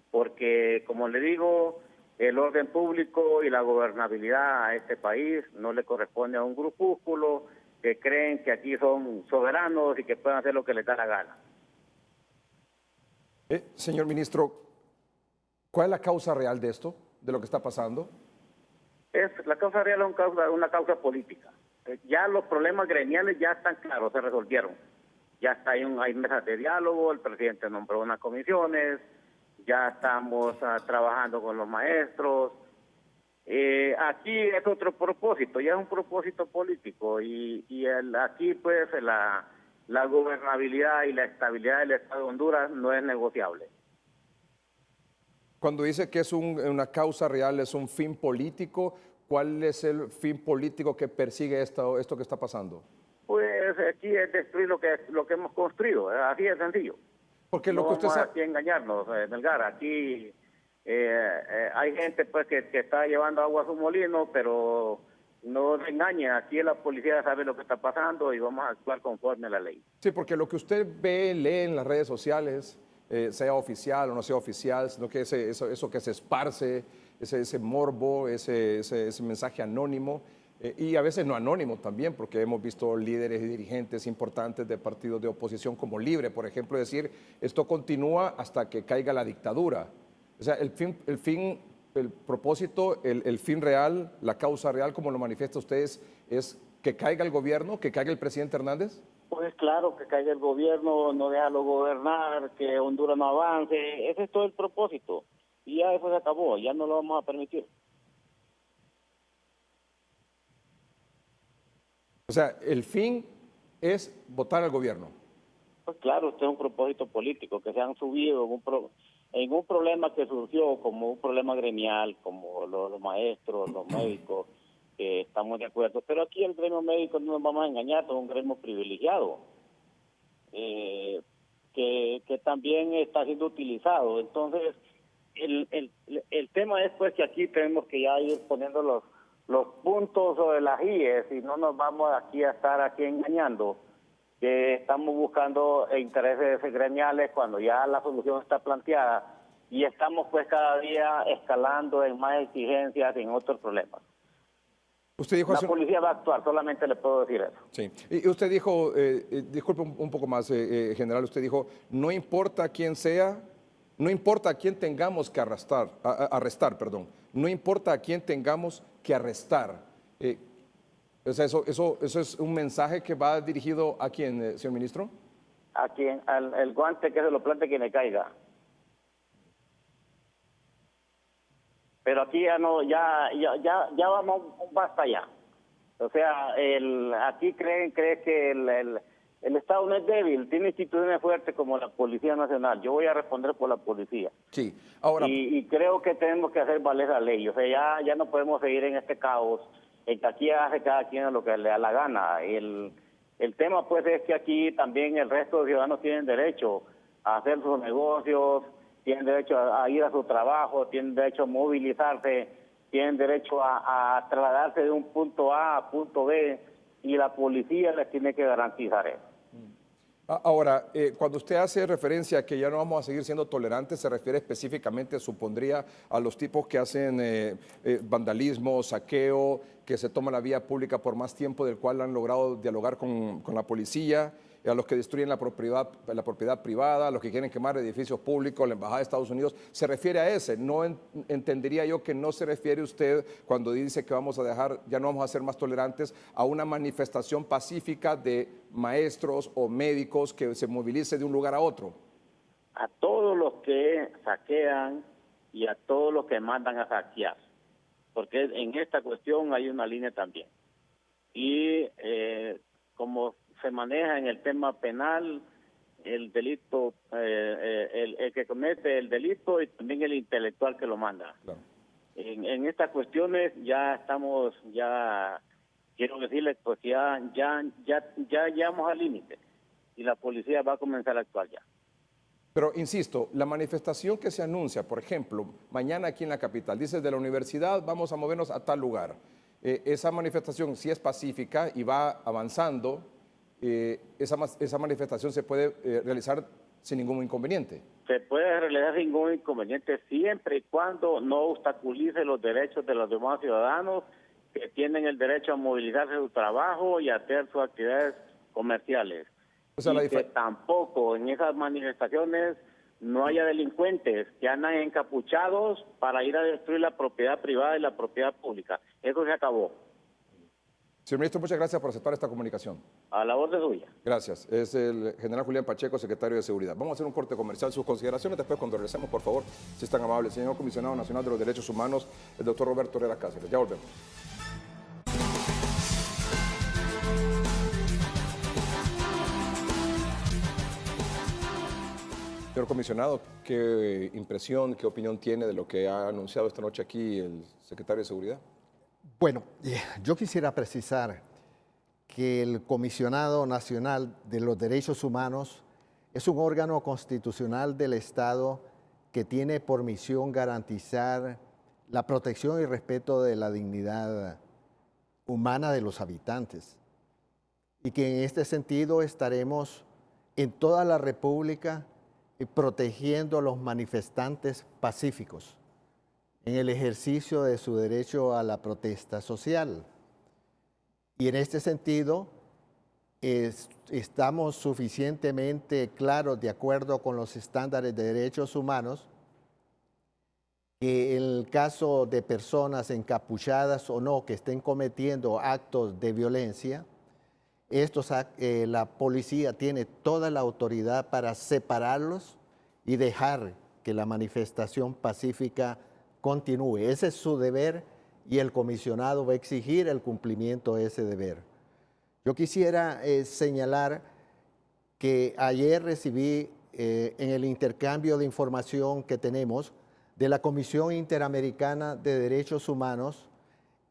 Porque, como le digo, el orden público y la gobernabilidad a este país no le corresponde a un grupúsculo que creen que aquí son soberanos y que pueden hacer lo que les da la gana. Señor ministro, ¿cuál es la causa real de esto, de lo que está pasando? La causa real es una causa política. Ya los problemas gremiales ya están claros, se resolvieron. Ya está, hay mesas de diálogo, el presidente nombró unas comisiones, ya estamos trabajando con los maestros. Aquí es otro propósito, ya es un propósito político y aquí pues la gobernabilidad y la estabilidad del Estado de Honduras no es negociable. Cuando dice que es una causa real, es un fin político, ¿cuál es el fin político que persigue esto que está pasando? Pues aquí es destruir lo que hemos construido, así de sencillo. Porque lo no que usted vamos sabe... aquí a engañarnos, Melgar. Aquí hay gente pues que está llevando agua a su molino, pero no se engañe. Aquí la policía sabe lo que está pasando y vamos a actuar conforme a la ley. Sí, porque lo que usted ve, lee en las redes sociales, sea oficial o no sea oficial, sino que eso que se esparce, ese morbo, ese mensaje anónimo, y a veces no anónimo también, porque hemos visto líderes y dirigentes importantes de partidos de oposición como Libre, por ejemplo, decir esto continúa hasta que caiga la dictadura. O sea, el propósito, el fin real, la causa real, como lo manifiesta ustedes, es que caiga el gobierno, que caiga el presidente Hernández. Pues claro, que caiga el gobierno, no déjalo gobernar, que Honduras no avance, ese es todo el propósito. Y ya eso se acabó, ya no lo vamos a permitir. O sea, el fin es votar al gobierno. Pues claro, este es un propósito político, que se han subido en un problema que surgió como un problema gremial, como los maestros, los médicos, que estamos de acuerdo. Pero aquí el gremio médico no nos vamos a engañar, es un gremio privilegiado, que también está siendo utilizado. Entonces, el tema es pues que aquí tenemos que ya ir poniendo los puntos sobre las IES y no nos vamos aquí a estar aquí engañando, que estamos buscando intereses gremiales cuando ya la solución está planteada y estamos pues cada día escalando en más exigencias, en otros problemas. Usted dijo la policía va a actuar, solamente le puedo decir eso. Sí. Y usted dijo, disculpe un poco más, general, usted dijo, no importa quién sea, no importa a quién tengamos que arrestar, no importa a quién tengamos que arrestar. O sea, eso es un mensaje que va dirigido a quién, señor ministro. A quien, el guante que se lo plante quien le caiga. Pero aquí ya no, ya vamos, basta ya. O sea, aquí cree que el Estado no es débil, tiene instituciones fuertes como la Policía Nacional. Yo voy a responder por la policía. Sí, ahora... Y creo que tenemos que hacer valer la ley. O sea, ya no podemos seguir en este caos, en que aquí hace cada quien lo que le da la gana. El tema, pues, es que aquí también el resto de ciudadanos tienen derecho a hacer sus negocios, tienen derecho a ir a su trabajo, tienen derecho a movilizarse, tienen derecho a trasladarse de un punto A a punto B, y la policía les tiene que garantizar eso. Ahora, cuando usted hace referencia a que ya no vamos a seguir siendo tolerantes, se refiere específicamente, supondría, a los tipos que hacen vandalismo, saqueo, que se toman la vía pública por más tiempo, del cual han logrado dialogar con la policía, a los que destruyen la propiedad privada, a los que quieren quemar edificios públicos, la Embajada de Estados Unidos. Se refiere a ese. No entendería yo que no se refiere usted, cuando dice que vamos a dejar, ya no vamos a ser más tolerantes, a una manifestación pacífica de maestros o médicos que se movilice de un lugar a otro. A todos los que saquean y a todos los que mandan a saquear, porque en esta cuestión hay una línea también. Y como se maneja en el tema penal, el delito, el que comete el delito y también el intelectual que lo manda. Claro. En estas cuestiones ya estamos, quiero decirles, pues ya llegamos al límite y la policía va a comenzar a actuar ya. Pero insisto, la manifestación que se anuncia, por ejemplo, mañana aquí en la capital, dice de la universidad vamos a movernos a tal lugar. esa manifestación, si es pacífica y va avanzando, esa manifestación se puede realizar sin ningún inconveniente. Se puede realizar sin ningún inconveniente siempre y cuando no obstaculice los derechos de los demás ciudadanos que tienen el derecho a movilizarse a su trabajo y a hacer sus actividades comerciales. O sea, y que tampoco en esas manifestaciones no haya delincuentes que andan encapuchados para ir a destruir la propiedad privada y la propiedad pública. Eso se acabó. Señor ministro, muchas gracias por aceptar esta comunicación. A la orden suya. Gracias. Es el general Julián Pacheco, secretario de Seguridad. Vamos a hacer un corte comercial. Sus consideraciones después cuando regresemos, por favor, si es tan amable. Señor Comisionado Nacional de los Derechos Humanos, el doctor Roberto Herrera Cáceres. Ya volvemos. Señor comisionado, ¿qué impresión, qué opinión tiene de lo que ha anunciado esta noche aquí el secretario de Seguridad? Bueno, yo quisiera precisar que el Comisionado Nacional de los Derechos Humanos es un órgano constitucional del Estado que tiene por misión garantizar la protección y respeto de la dignidad humana de los habitantes. Y que en este sentido estaremos en toda la República protegiendo a los manifestantes pacíficos en el ejercicio de su derecho a la protesta social. Y en este sentido, estamos suficientemente claros, de acuerdo con los estándares de derechos humanos, que en el caso de personas encapuchadas o no que estén cometiendo actos de violencia, la policía tiene toda la autoridad para separarlos y dejar que la manifestación pacífica continúe. Ese es su deber y el comisionado va a exigir el cumplimiento de ese deber. Yo quisiera señalar que ayer recibí en el intercambio de información que tenemos de la Comisión Interamericana de Derechos Humanos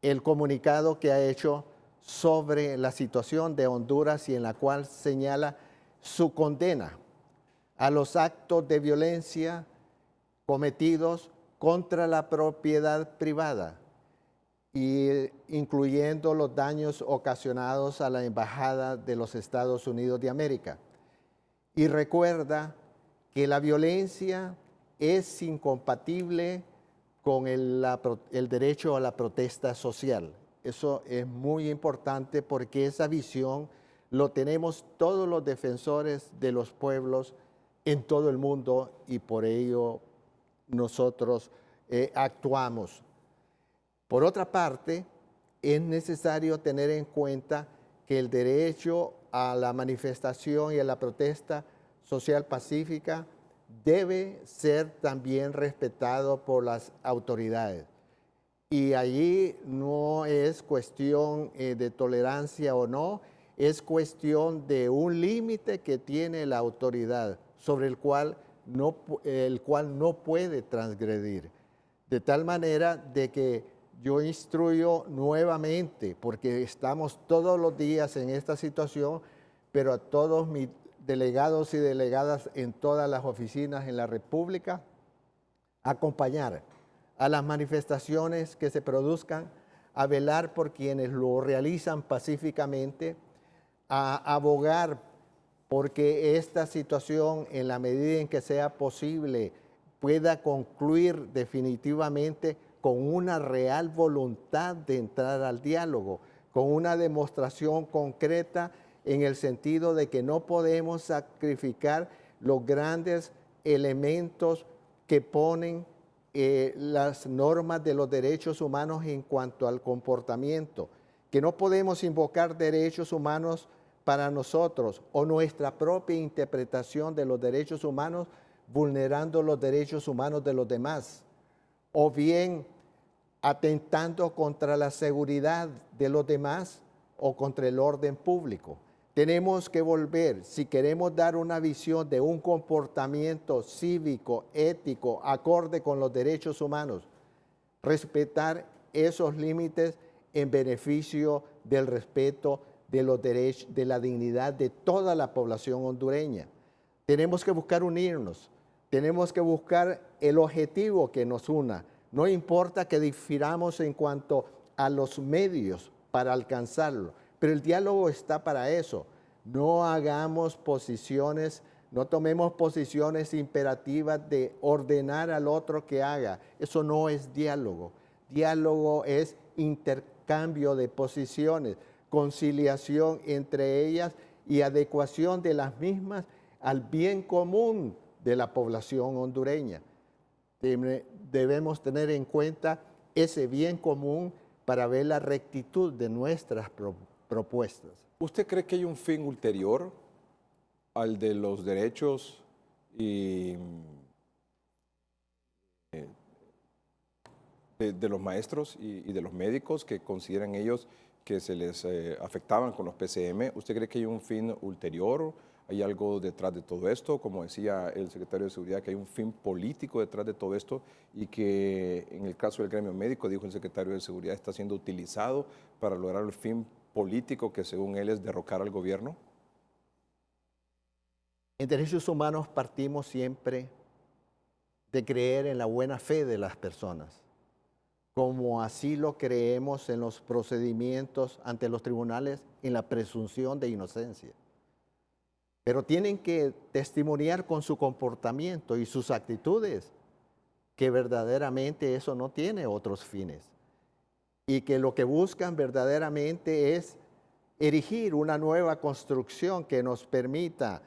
el comunicado que ha hecho sobre la situación de Honduras y en la cual señala su condena a los actos de violencia cometidos contra la propiedad privada, incluyendo los daños ocasionados a la Embajada de los Estados Unidos de América. Y recuerda que la violencia es incompatible con el derecho a la protesta social. Eso es muy importante porque esa visión lo tenemos todos los defensores de los pueblos en todo el mundo y por ello nosotros actuamos. Por otra parte, es necesario tener en cuenta que el derecho a la manifestación y a la protesta social pacífica debe ser también respetado por las autoridades. Y allí no es cuestión de tolerancia o no, es cuestión de un límite que tiene la autoridad sobre el cual no puede transgredir. De tal manera de que yo instruyo nuevamente, porque estamos todos los días en esta situación, pero a todos mis delegados y delegadas en todas las oficinas en la República, acompañar a las manifestaciones que se produzcan, a velar por quienes lo realizan pacíficamente, a abogar porque esta situación, en la medida en que sea posible, pueda concluir definitivamente con una real voluntad de entrar al diálogo, con una demostración concreta en el sentido de que no podemos sacrificar los grandes elementos que ponen las normas de los derechos humanos en cuanto al comportamiento, que no podemos invocar derechos humanos para nosotros o nuestra propia interpretación de los derechos humanos vulnerando los derechos humanos de los demás, o bien atentando contra la seguridad de los demás o contra el orden público. Tenemos que volver, si queremos dar una visión de un comportamiento cívico, ético, acorde con los derechos humanos, respetar esos límites en beneficio del respeto de los derechos, de la dignidad de toda la población hondureña. Tenemos que buscar unirnos, tenemos que buscar el objetivo que nos una. No importa que difiramos en cuanto a los medios para alcanzarlo. Pero el diálogo está para eso. No hagamos posiciones, no tomemos posiciones imperativas de ordenar al otro que haga. Eso no es diálogo. Diálogo es intercambio de posiciones, conciliación entre ellas y adecuación de las mismas al bien común de la población hondureña. Debemos tener en cuenta ese bien común para ver la rectitud de nuestras propuestas. ¿Usted cree que hay un fin ulterior al de los derechos y de los maestros y de los médicos que consideran ellos que se les afectaban con los PCM? ¿Usted cree que hay un fin ulterior? ¿Hay algo detrás de todo esto? Como decía el secretario de Seguridad, que hay un fin político detrás de todo esto y que en el caso del gremio médico, dijo el secretario de Seguridad, está siendo utilizado para lograr el fin político que según él es derrocar al gobierno. En derechos humanos partimos siempre de creer en la buena fe de las personas, como así lo creemos en los procedimientos ante los tribunales en la presunción de inocencia. Pero tienen que testimoniar con su comportamiento y sus actitudes que verdaderamente eso no tiene otros fines y que lo que buscan verdaderamente es erigir una nueva construcción que nos permita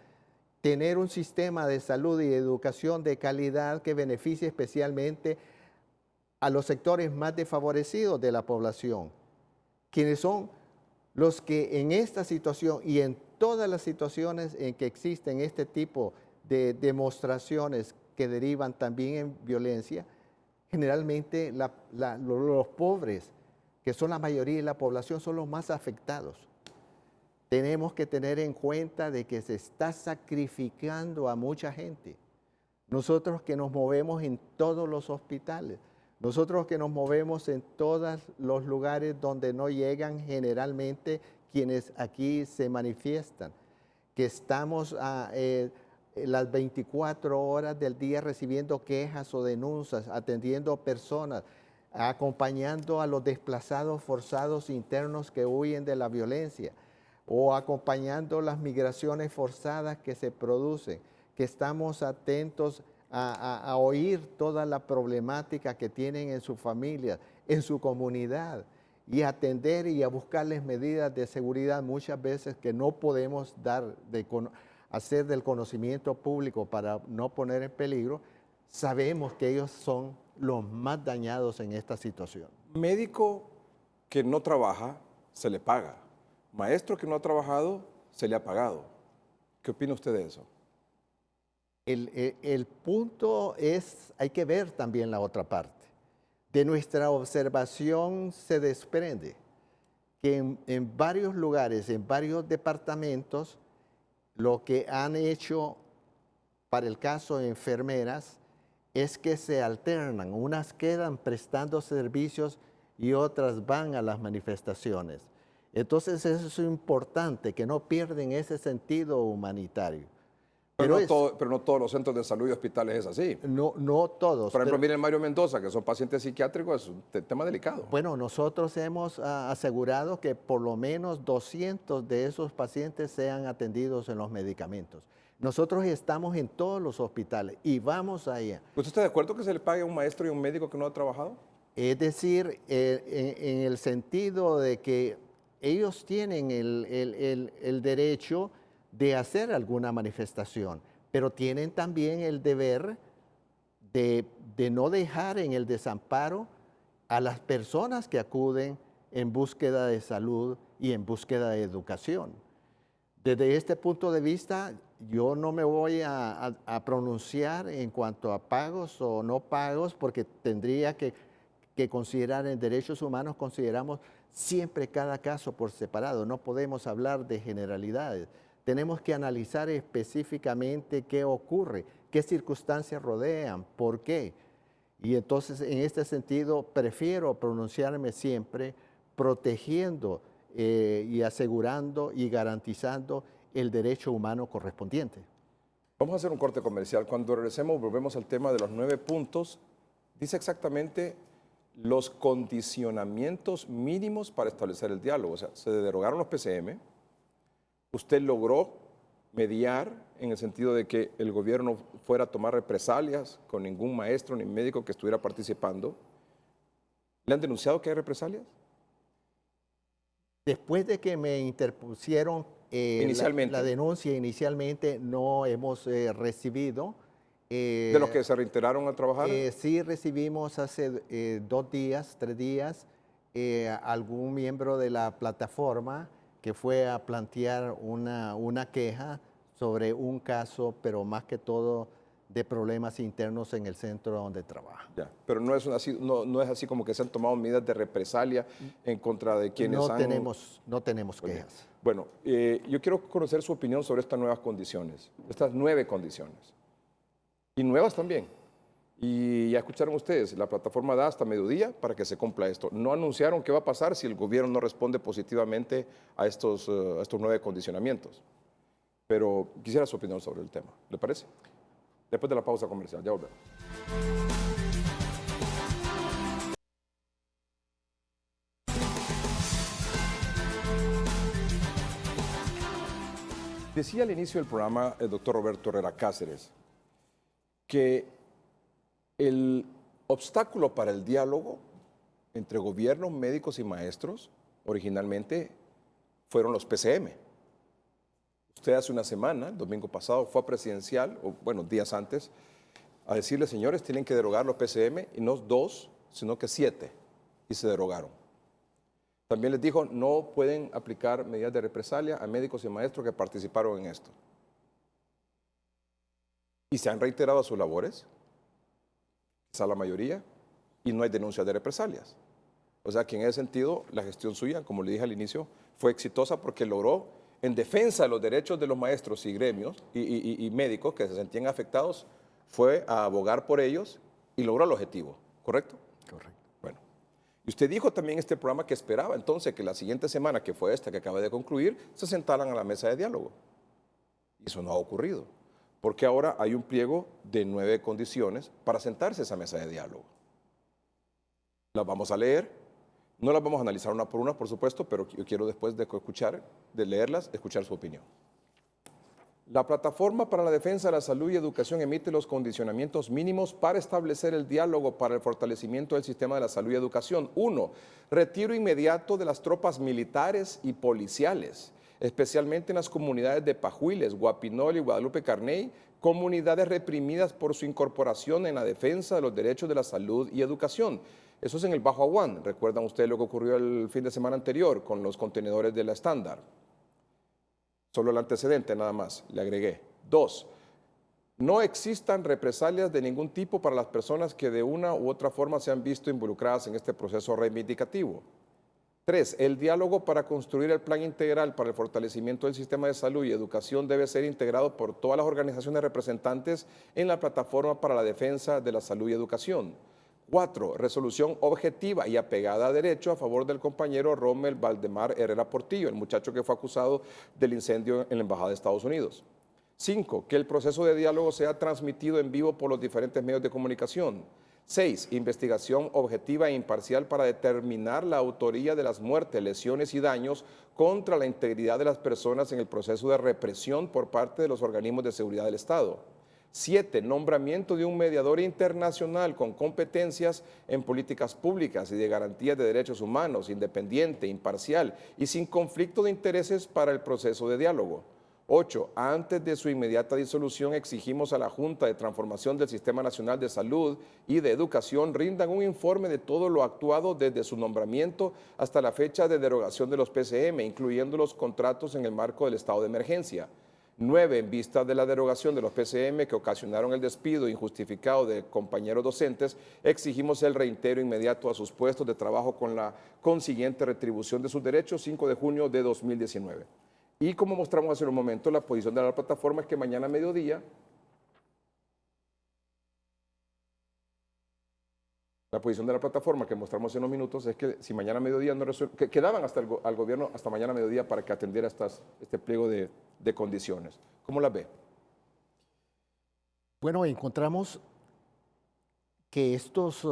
tener un sistema de salud y educación de calidad que beneficie especialmente a los sectores más desfavorecidos de la población, quienes son los que en esta situación y en todas las situaciones en que existen este tipo de demostraciones que derivan también en violencia, generalmente los pobres, que son la mayoría de la población, son los más afectados. Tenemos que tener en cuenta de que se está sacrificando a mucha gente. Nosotros que nos movemos en todos los hospitales, nosotros que nos movemos en todos los lugares donde no llegan generalmente quienes aquí se manifiestan, que estamos las 24 horas del día recibiendo quejas o denuncias, atendiendo personas, acompañando a los desplazados forzados internos que huyen de la violencia o acompañando las migraciones forzadas que se producen, que estamos atentos a oír toda la problemática que tienen en su familia, en su comunidad, y atender y a buscarles medidas de seguridad muchas veces que no podemos hacer del conocimiento público para no poner en peligro. Sabemos que ellos son los más dañados en esta situación. Médico que no trabaja, se le paga. Maestro que no ha trabajado, se le ha pagado. ¿Qué opina usted de eso? El punto es, hay que ver también la otra parte. De nuestra observación se desprende que en varios lugares, en varios departamentos, lo que han hecho para el caso de enfermeras es que se alternan. Unas quedan prestando servicios y otras van a las manifestaciones. Entonces eso es importante, que no pierden ese sentido humanitario. Pero no todos los centros de salud y hospitales es así. No todos. Por ejemplo, miren Mario Mendoza, que son pacientes psiquiátricos, es un tema delicado. Bueno, nosotros hemos asegurado que por lo menos 200 de esos pacientes sean atendidos en los medicamentos. Nosotros estamos en todos los hospitales y vamos allá. ¿Usted está de acuerdo que se le pague a un maestro y a un médico que no ha trabajado? Es decir, en el sentido de que ellos tienen el derecho de hacer alguna manifestación, pero tienen también el deber de no dejar en el desamparo a las personas que acuden en búsqueda de salud y en búsqueda de educación. Desde este punto de vista, yo no me voy a pronunciar en cuanto a pagos o no pagos, porque tendría que considerar en derechos humanos, consideramos siempre cada caso por separado, no podemos hablar de generalidades. Tenemos que analizar específicamente qué ocurre, qué circunstancias rodean, por qué. Y entonces, en este sentido, prefiero pronunciarme siempre protegiendo y asegurando y garantizando el derecho humano correspondiente. Vamos a hacer un corte comercial. Cuando regresemos, volvemos al tema de los 9 puntos. Dice exactamente los condicionamientos mínimos para establecer el diálogo. O sea, se derogaron los PCM, usted logró mediar en el sentido de que el gobierno fuera a tomar represalias con ningún maestro ni médico que estuviera participando. ¿Le han denunciado que hay represalias? Después de que me interpusieron la denuncia inicialmente, no hemos recibido. ¿De los que se reiteraron a trabajar? Sí recibimos hace 2 días, 3 días, algún miembro de la plataforma que fue a plantear una queja sobre un caso, pero más que todo de problemas internos en el centro donde trabaja. Ya, pero no es así como que se han tomado medidas de represalia en contra de quienes No tenemos quejas. Bueno, yo quiero conocer su opinión sobre estas nuevas condiciones, estas 9 condiciones. Y nuevas también. Y ya escucharon ustedes, la plataforma da hasta mediodía para que se cumpla esto. No anunciaron qué va a pasar si el gobierno no responde positivamente a estos 9 condicionamientos. Pero quisiera su opinión sobre el tema. ¿Le parece? Después de la pausa comercial, ya volvemos. Decía al inicio del programa el doctor Roberto Herrera Cáceres que el obstáculo para el diálogo entre gobiernos, médicos y maestros originalmente fueron los PCM. Usted hace una semana, el domingo pasado, fue a Presidencial, o bueno, días antes, a decirle, señores, tienen que derogar los PCM, y no 2, sino que 7, y se derogaron. También les dijo, no pueden aplicar medidas de represalia a médicos y maestros que participaron en esto. Y se han reiterado sus labores, quizá la mayoría, y no hay denuncias de represalias. O sea que en ese sentido, la gestión suya, como le dije al inicio, fue exitosa porque logró, en defensa de los derechos de los maestros y gremios y médicos que se sentían afectados, fue a abogar por ellos y logró el objetivo, ¿correcto? Correcto. Bueno, y usted dijo también en este programa que esperaba entonces que la siguiente semana, que fue esta que acaba de concluir, se sentaran a la mesa de diálogo. Y eso no ha ocurrido, porque ahora hay un pliego de 9 condiciones para sentarse a esa mesa de diálogo. Las vamos a leer. No las vamos a analizar una por una, por supuesto, pero yo quiero después de leerlas, escuchar su opinión. La Plataforma para la Defensa de la Salud y Educación emite los condicionamientos mínimos para establecer el diálogo para el fortalecimiento del sistema de la salud y educación. 1. Retiro inmediato de las tropas militares y policiales, especialmente en las comunidades de Pajuiles, Guapinol y Guadalupe Carney, comunidades reprimidas por su incorporación en la defensa de los derechos de la salud y educación. Eso es en el Bajo Aguán. Recuerdan ustedes lo que ocurrió el fin de semana anterior con los contenedores de la Estándar. Solo el antecedente nada más, le agregué. 2. No existan represalias de ningún tipo para las personas que de una u otra forma se han visto involucradas en este proceso reivindicativo. 3. El diálogo para construir el plan integral para el fortalecimiento del sistema de salud y educación debe ser integrado por todas las organizaciones representantes en la Plataforma para la Defensa de la Salud y Educación. 4. Resolución objetiva y apegada a derecho a favor del compañero Rommel Valdemar Herrera Portillo, el muchacho que fue acusado del incendio en la Embajada de Estados Unidos. 5. Que el proceso de diálogo sea transmitido en vivo por los diferentes medios de comunicación. 6. Investigación objetiva e imparcial para determinar la autoría de las muertes, lesiones y daños contra la integridad de las personas en el proceso de represión por parte de los organismos de seguridad del Estado. 7. Nombramiento de un mediador internacional con competencias en políticas públicas y de garantías de derechos humanos, independiente, imparcial y sin conflicto de intereses para el proceso de diálogo. 8. Antes de su inmediata disolución, exigimos a la Junta de Transformación del Sistema Nacional de Salud y de Educación rindan un informe de todo lo actuado desde su nombramiento hasta la fecha de derogación de los PCM, incluyendo los contratos en el marco del estado de emergencia. 9. En vista de la derogación de los PCM que ocasionaron el despido injustificado de compañeros docentes, exigimos el reintegro inmediato a sus puestos de trabajo con la consiguiente retribución de sus derechos, 5 de junio de 2019. Y como mostramos hace un momento, la posición de la plataforma es que mañana a mediodía, la posición de la plataforma que mostramos hace unos minutos es que si mañana a mediodía no resuelve, que quedaban hasta al gobierno hasta mañana a mediodía para que atendiera este pliego de condiciones. ¿Cómo las ve? Bueno, encontramos que estos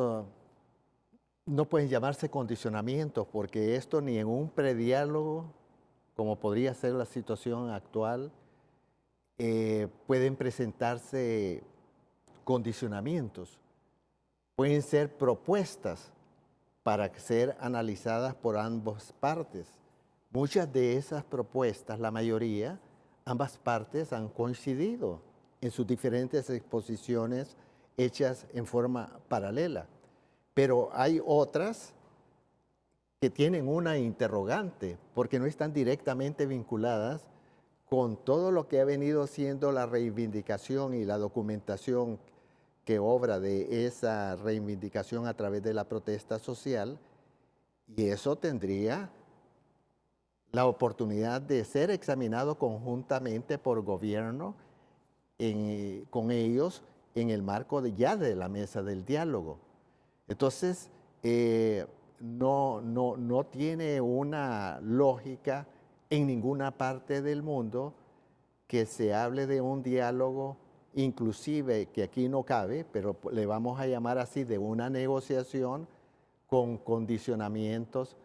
No pueden llamarse condicionamientos porque esto ni en un prediálogo, como podría ser la situación actual, pueden presentarse condicionamientos. Pueden ser propuestas para ser analizadas por ambas partes. Muchas de esas propuestas, la mayoría, ambas partes han coincidido en sus diferentes exposiciones hechas en forma paralela. Pero hay otras que tienen una interrogante porque no están directamente vinculadas con todo lo que ha venido siendo la reivindicación y la documentación que obra de esa reivindicación a través de la protesta social, y eso tendría la oportunidad de ser examinado conjuntamente por gobierno con ellos en el marco de la mesa del diálogo. Entonces, no tiene una lógica en ninguna parte del mundo que se hable de un diálogo, inclusive que aquí no cabe, pero le vamos a llamar así, de una negociación con condicionamientos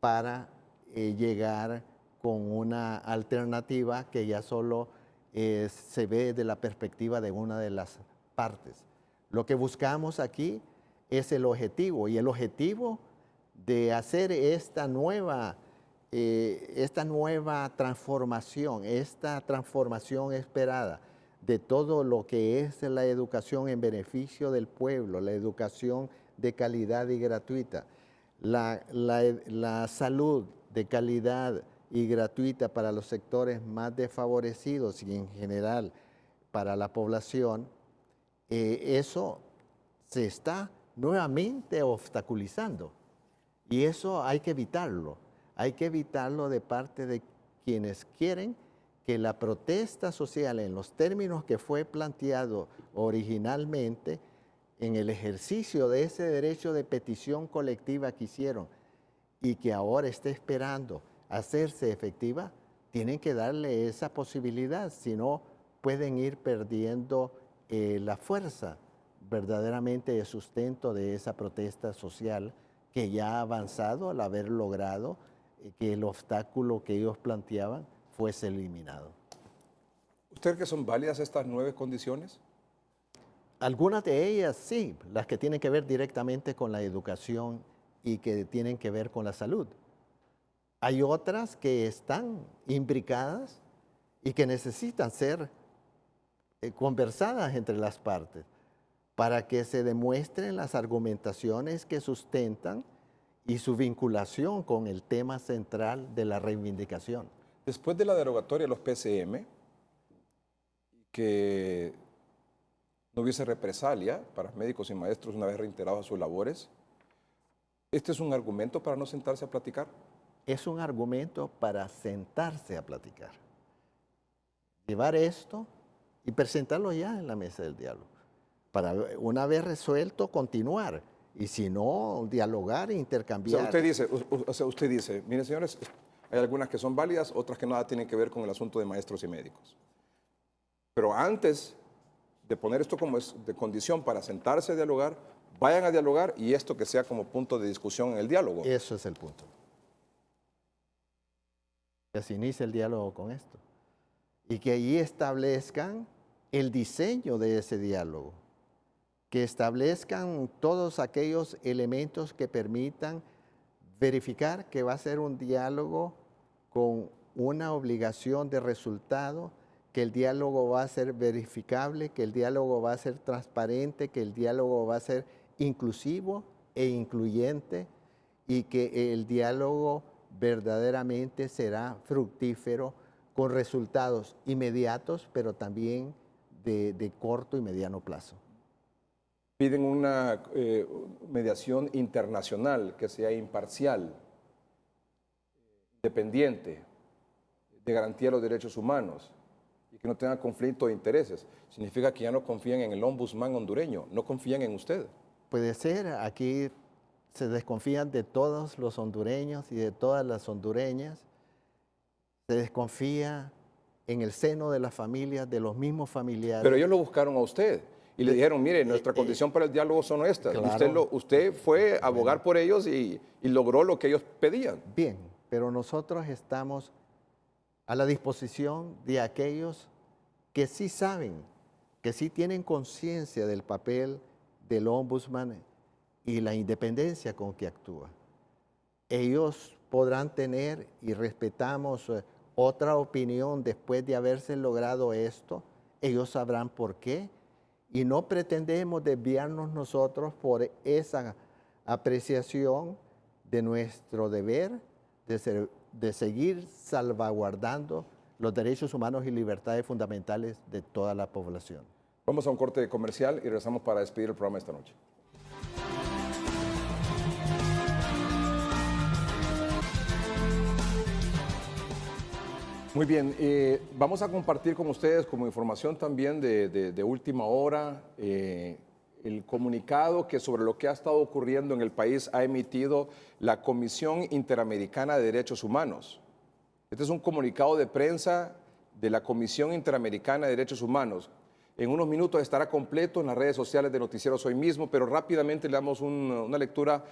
para llegar con una alternativa que ya solo se ve de la perspectiva de una de las partes. Lo que buscamos aquí es el objetivo, y el objetivo de hacer esta nueva transformación, esta transformación esperada de todo lo que es la educación en beneficio del pueblo, la educación de calidad y gratuita, la salud de calidad y gratuita para los sectores más desfavorecidos y en general para la población, eso se está nuevamente obstaculizando. Y eso hay que evitarlo. Hay que evitarlo de parte de quienes quieren que la protesta social, en los términos que fue planteado originalmente, en el ejercicio de ese derecho de petición colectiva que hicieron y que ahora está esperando hacerse efectiva, tienen que darle esa posibilidad, si no pueden ir perdiendo la fuerza verdaderamente de sustento de esa protesta social que ya ha avanzado al haber logrado que el obstáculo que ellos planteaban fuese eliminado. ¿Usted cree que son válidas estas 9 condiciones? Algunas de ellas sí, las que tienen que ver directamente con la educación y que tienen que ver con la salud. Hay otras que están imbricadas y que necesitan ser conversadas entre las partes para que se demuestren las argumentaciones que sustentan y su vinculación con el tema central de la reivindicación. Después de la derogatoria de los PCM, que no hubiese represalia para médicos y maestros una vez reiterados a sus labores, ¿este es un argumento para no sentarse a platicar? Es un argumento para sentarse a platicar. Llevar esto y presentarlo ya en la mesa del diálogo. Para una vez resuelto, continuar. Y si no, dialogar e intercambiar. O sea, usted dice, miren señores, hay algunas que son válidas, otras que nada tienen que ver con el asunto de maestros y médicos. Pero antes de poner esto como de condición para sentarse a dialogar, vayan a dialogar y esto que sea como punto de discusión en el diálogo. Eso es el punto. Que se inicie el diálogo con esto. Y que allí establezcan el diseño de ese diálogo. Que establezcan todos aquellos elementos que permitan verificar que va a ser un diálogo con una obligación de resultado, que el diálogo va a ser verificable, que el diálogo va a ser transparente, que el diálogo va a ser inclusivo e incluyente y que el diálogo verdaderamente será fructífero con resultados inmediatos, pero también de corto y mediano plazo. Piden una mediación internacional que sea imparcial, independiente, de garantía de los derechos humanos y que no tenga conflicto de intereses. Significa que ya no confían en el ombudsman hondureño, no confían en usted. Puede ser, aquí se desconfían de todos los hondureños y de todas las hondureñas. Se desconfía en el seno de las familias, de los mismos familiares. Pero ellos lo buscaron a usted y le dijeron, mire, nuestra condición para el diálogo son estas. Claro. Usted fue a abogar por ellos y logró lo que ellos pedían. Bien, pero nosotros estamos a la disposición de aquellos que sí saben, que sí tienen conciencia del papel del ombudsman y la independencia con que actúa. Ellos podrán tener, y respetamos otra opinión después de haberse logrado esto, ellos sabrán por qué, y no pretendemos desviarnos nosotros por esa apreciación de nuestro deber de seguir salvaguardando los derechos humanos y libertades fundamentales de toda la población. Vamos a un corte comercial y regresamos para despedir el programa esta noche. Muy bien, vamos a compartir con ustedes como información también de última hora el comunicado que sobre lo que ha estado ocurriendo en el país ha emitido la Comisión Interamericana de Derechos Humanos. Este es un comunicado de prensa de la Comisión Interamericana de Derechos Humanos. En unos minutos estará completo en las redes sociales de Noticieros Hoy Mismo, pero rápidamente le damos una lectura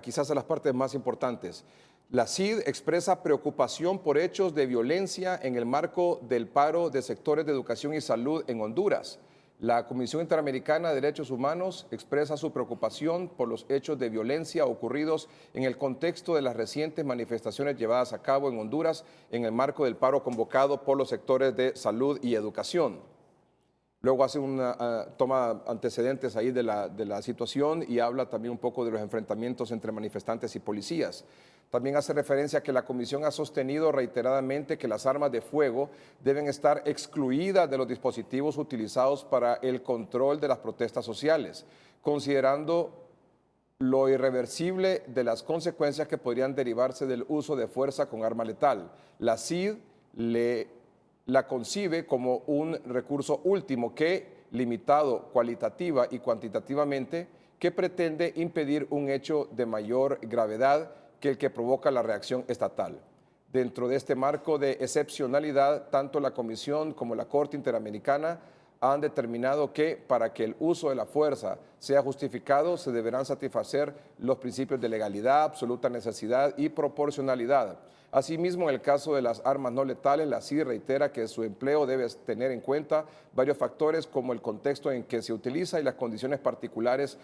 quizás a las partes más importantes. La CID expresa preocupación por hechos de violencia en el marco del paro de sectores de educación y salud en Honduras. La Comisión Interamericana de Derechos Humanos expresa su preocupación por los hechos de violencia ocurridos en el contexto de las recientes manifestaciones llevadas a cabo en Honduras en el marco del paro convocado por los sectores de salud y educación. Luego hace toma antecedentes ahí de la situación y habla también un poco de los enfrentamientos entre manifestantes y policías. También hace referencia a que la Comisión ha sostenido reiteradamente que las armas de fuego deben estar excluidas de los dispositivos utilizados para el control de las protestas sociales, considerando lo irreversible de las consecuencias que podrían derivarse del uso de fuerza con arma letal. La CID la concibe como un recurso último que, limitado cualitativa y cuantitativamente, que pretende impedir un hecho de mayor gravedad que el que provoca la reacción estatal. Dentro de este marco de excepcionalidad, tanto la Comisión como la Corte Interamericana han determinado que para que el uso de la fuerza sea justificado se deberán satisfacer los principios de legalidad, absoluta necesidad y proporcionalidad. Asimismo, en el caso de las armas no letales, la CID reitera que su empleo debe tener en cuenta varios factores como el contexto en que se utiliza y las condiciones particulares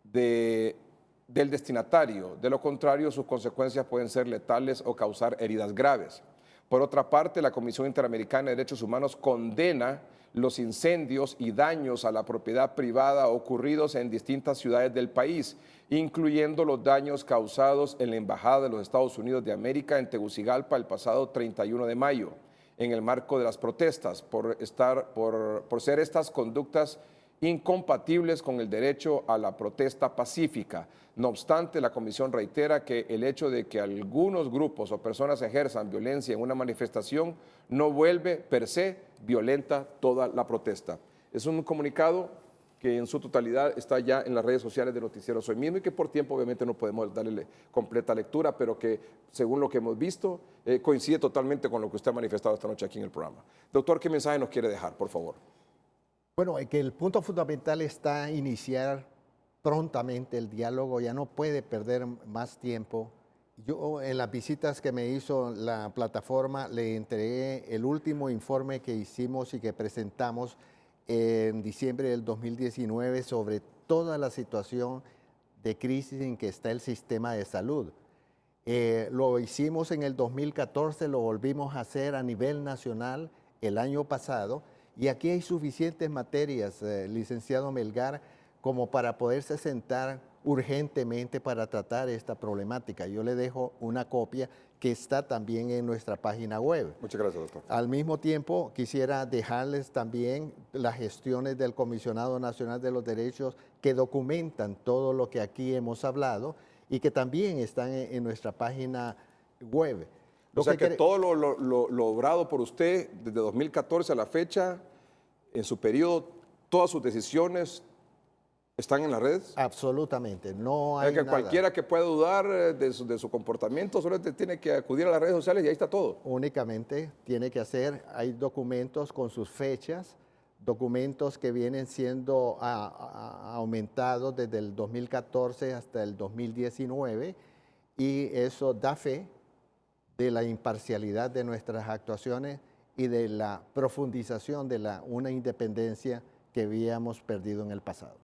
del destinatario. De lo contrario, sus consecuencias pueden ser letales o causar heridas graves. Por otra parte, la Comisión Interamericana de Derechos Humanos condena los incendios y daños a la propiedad privada ocurridos en distintas ciudades del país, incluyendo los daños causados en la Embajada de los Estados Unidos de América en Tegucigalpa el pasado 31 de mayo, en el marco de las protestas, por ser estas conductas incompatibles con el derecho a la protesta pacífica. No obstante, la Comisión reitera que el hecho de que algunos grupos o personas ejerzan violencia en una manifestación no vuelve per se violenta toda la protesta. Es un comunicado que en su totalidad está ya en las redes sociales de Noticieros Hoy Mismo y que por tiempo obviamente no podemos darle completa lectura, pero que según lo que hemos visto coincide totalmente con lo que usted ha manifestado esta noche aquí en el programa. Doctor, ¿qué mensaje nos quiere dejar, por favor? Bueno, que el punto fundamental está iniciar prontamente el diálogo, ya no puede perder más tiempo. Yo en las visitas que me hizo la plataforma le entregué el último informe que hicimos y que presentamos en diciembre del 2019 sobre toda la situación de crisis en que está el sistema de salud. Lo hicimos en el 2014, lo volvimos a hacer a nivel nacional el año pasado. Y aquí hay suficientes materias, licenciado Melgar, como para poderse sentar urgentemente para tratar esta problemática. Yo le dejo una copia que está también en nuestra página web. Muchas gracias, doctor. Al mismo tiempo, quisiera dejarles también las gestiones del Comisionado Nacional de los Derechos que documentan todo lo que aquí hemos hablado y que también están en nuestra página web. O sea que todo lo logrado por usted desde 2014 a la fecha, en su periodo, todas sus decisiones están en las redes. Absolutamente, no hay que nada. Cualquiera que pueda dudar de su comportamiento solamente tiene que acudir a las redes sociales y ahí está todo. Únicamente tiene que hacer, hay documentos con sus fechas documentos que vienen siendo aumentados desde el 2014 hasta el 2019, y eso da fe de la imparcialidad de nuestras actuaciones y de la profundización de una independencia que habíamos perdido en el pasado.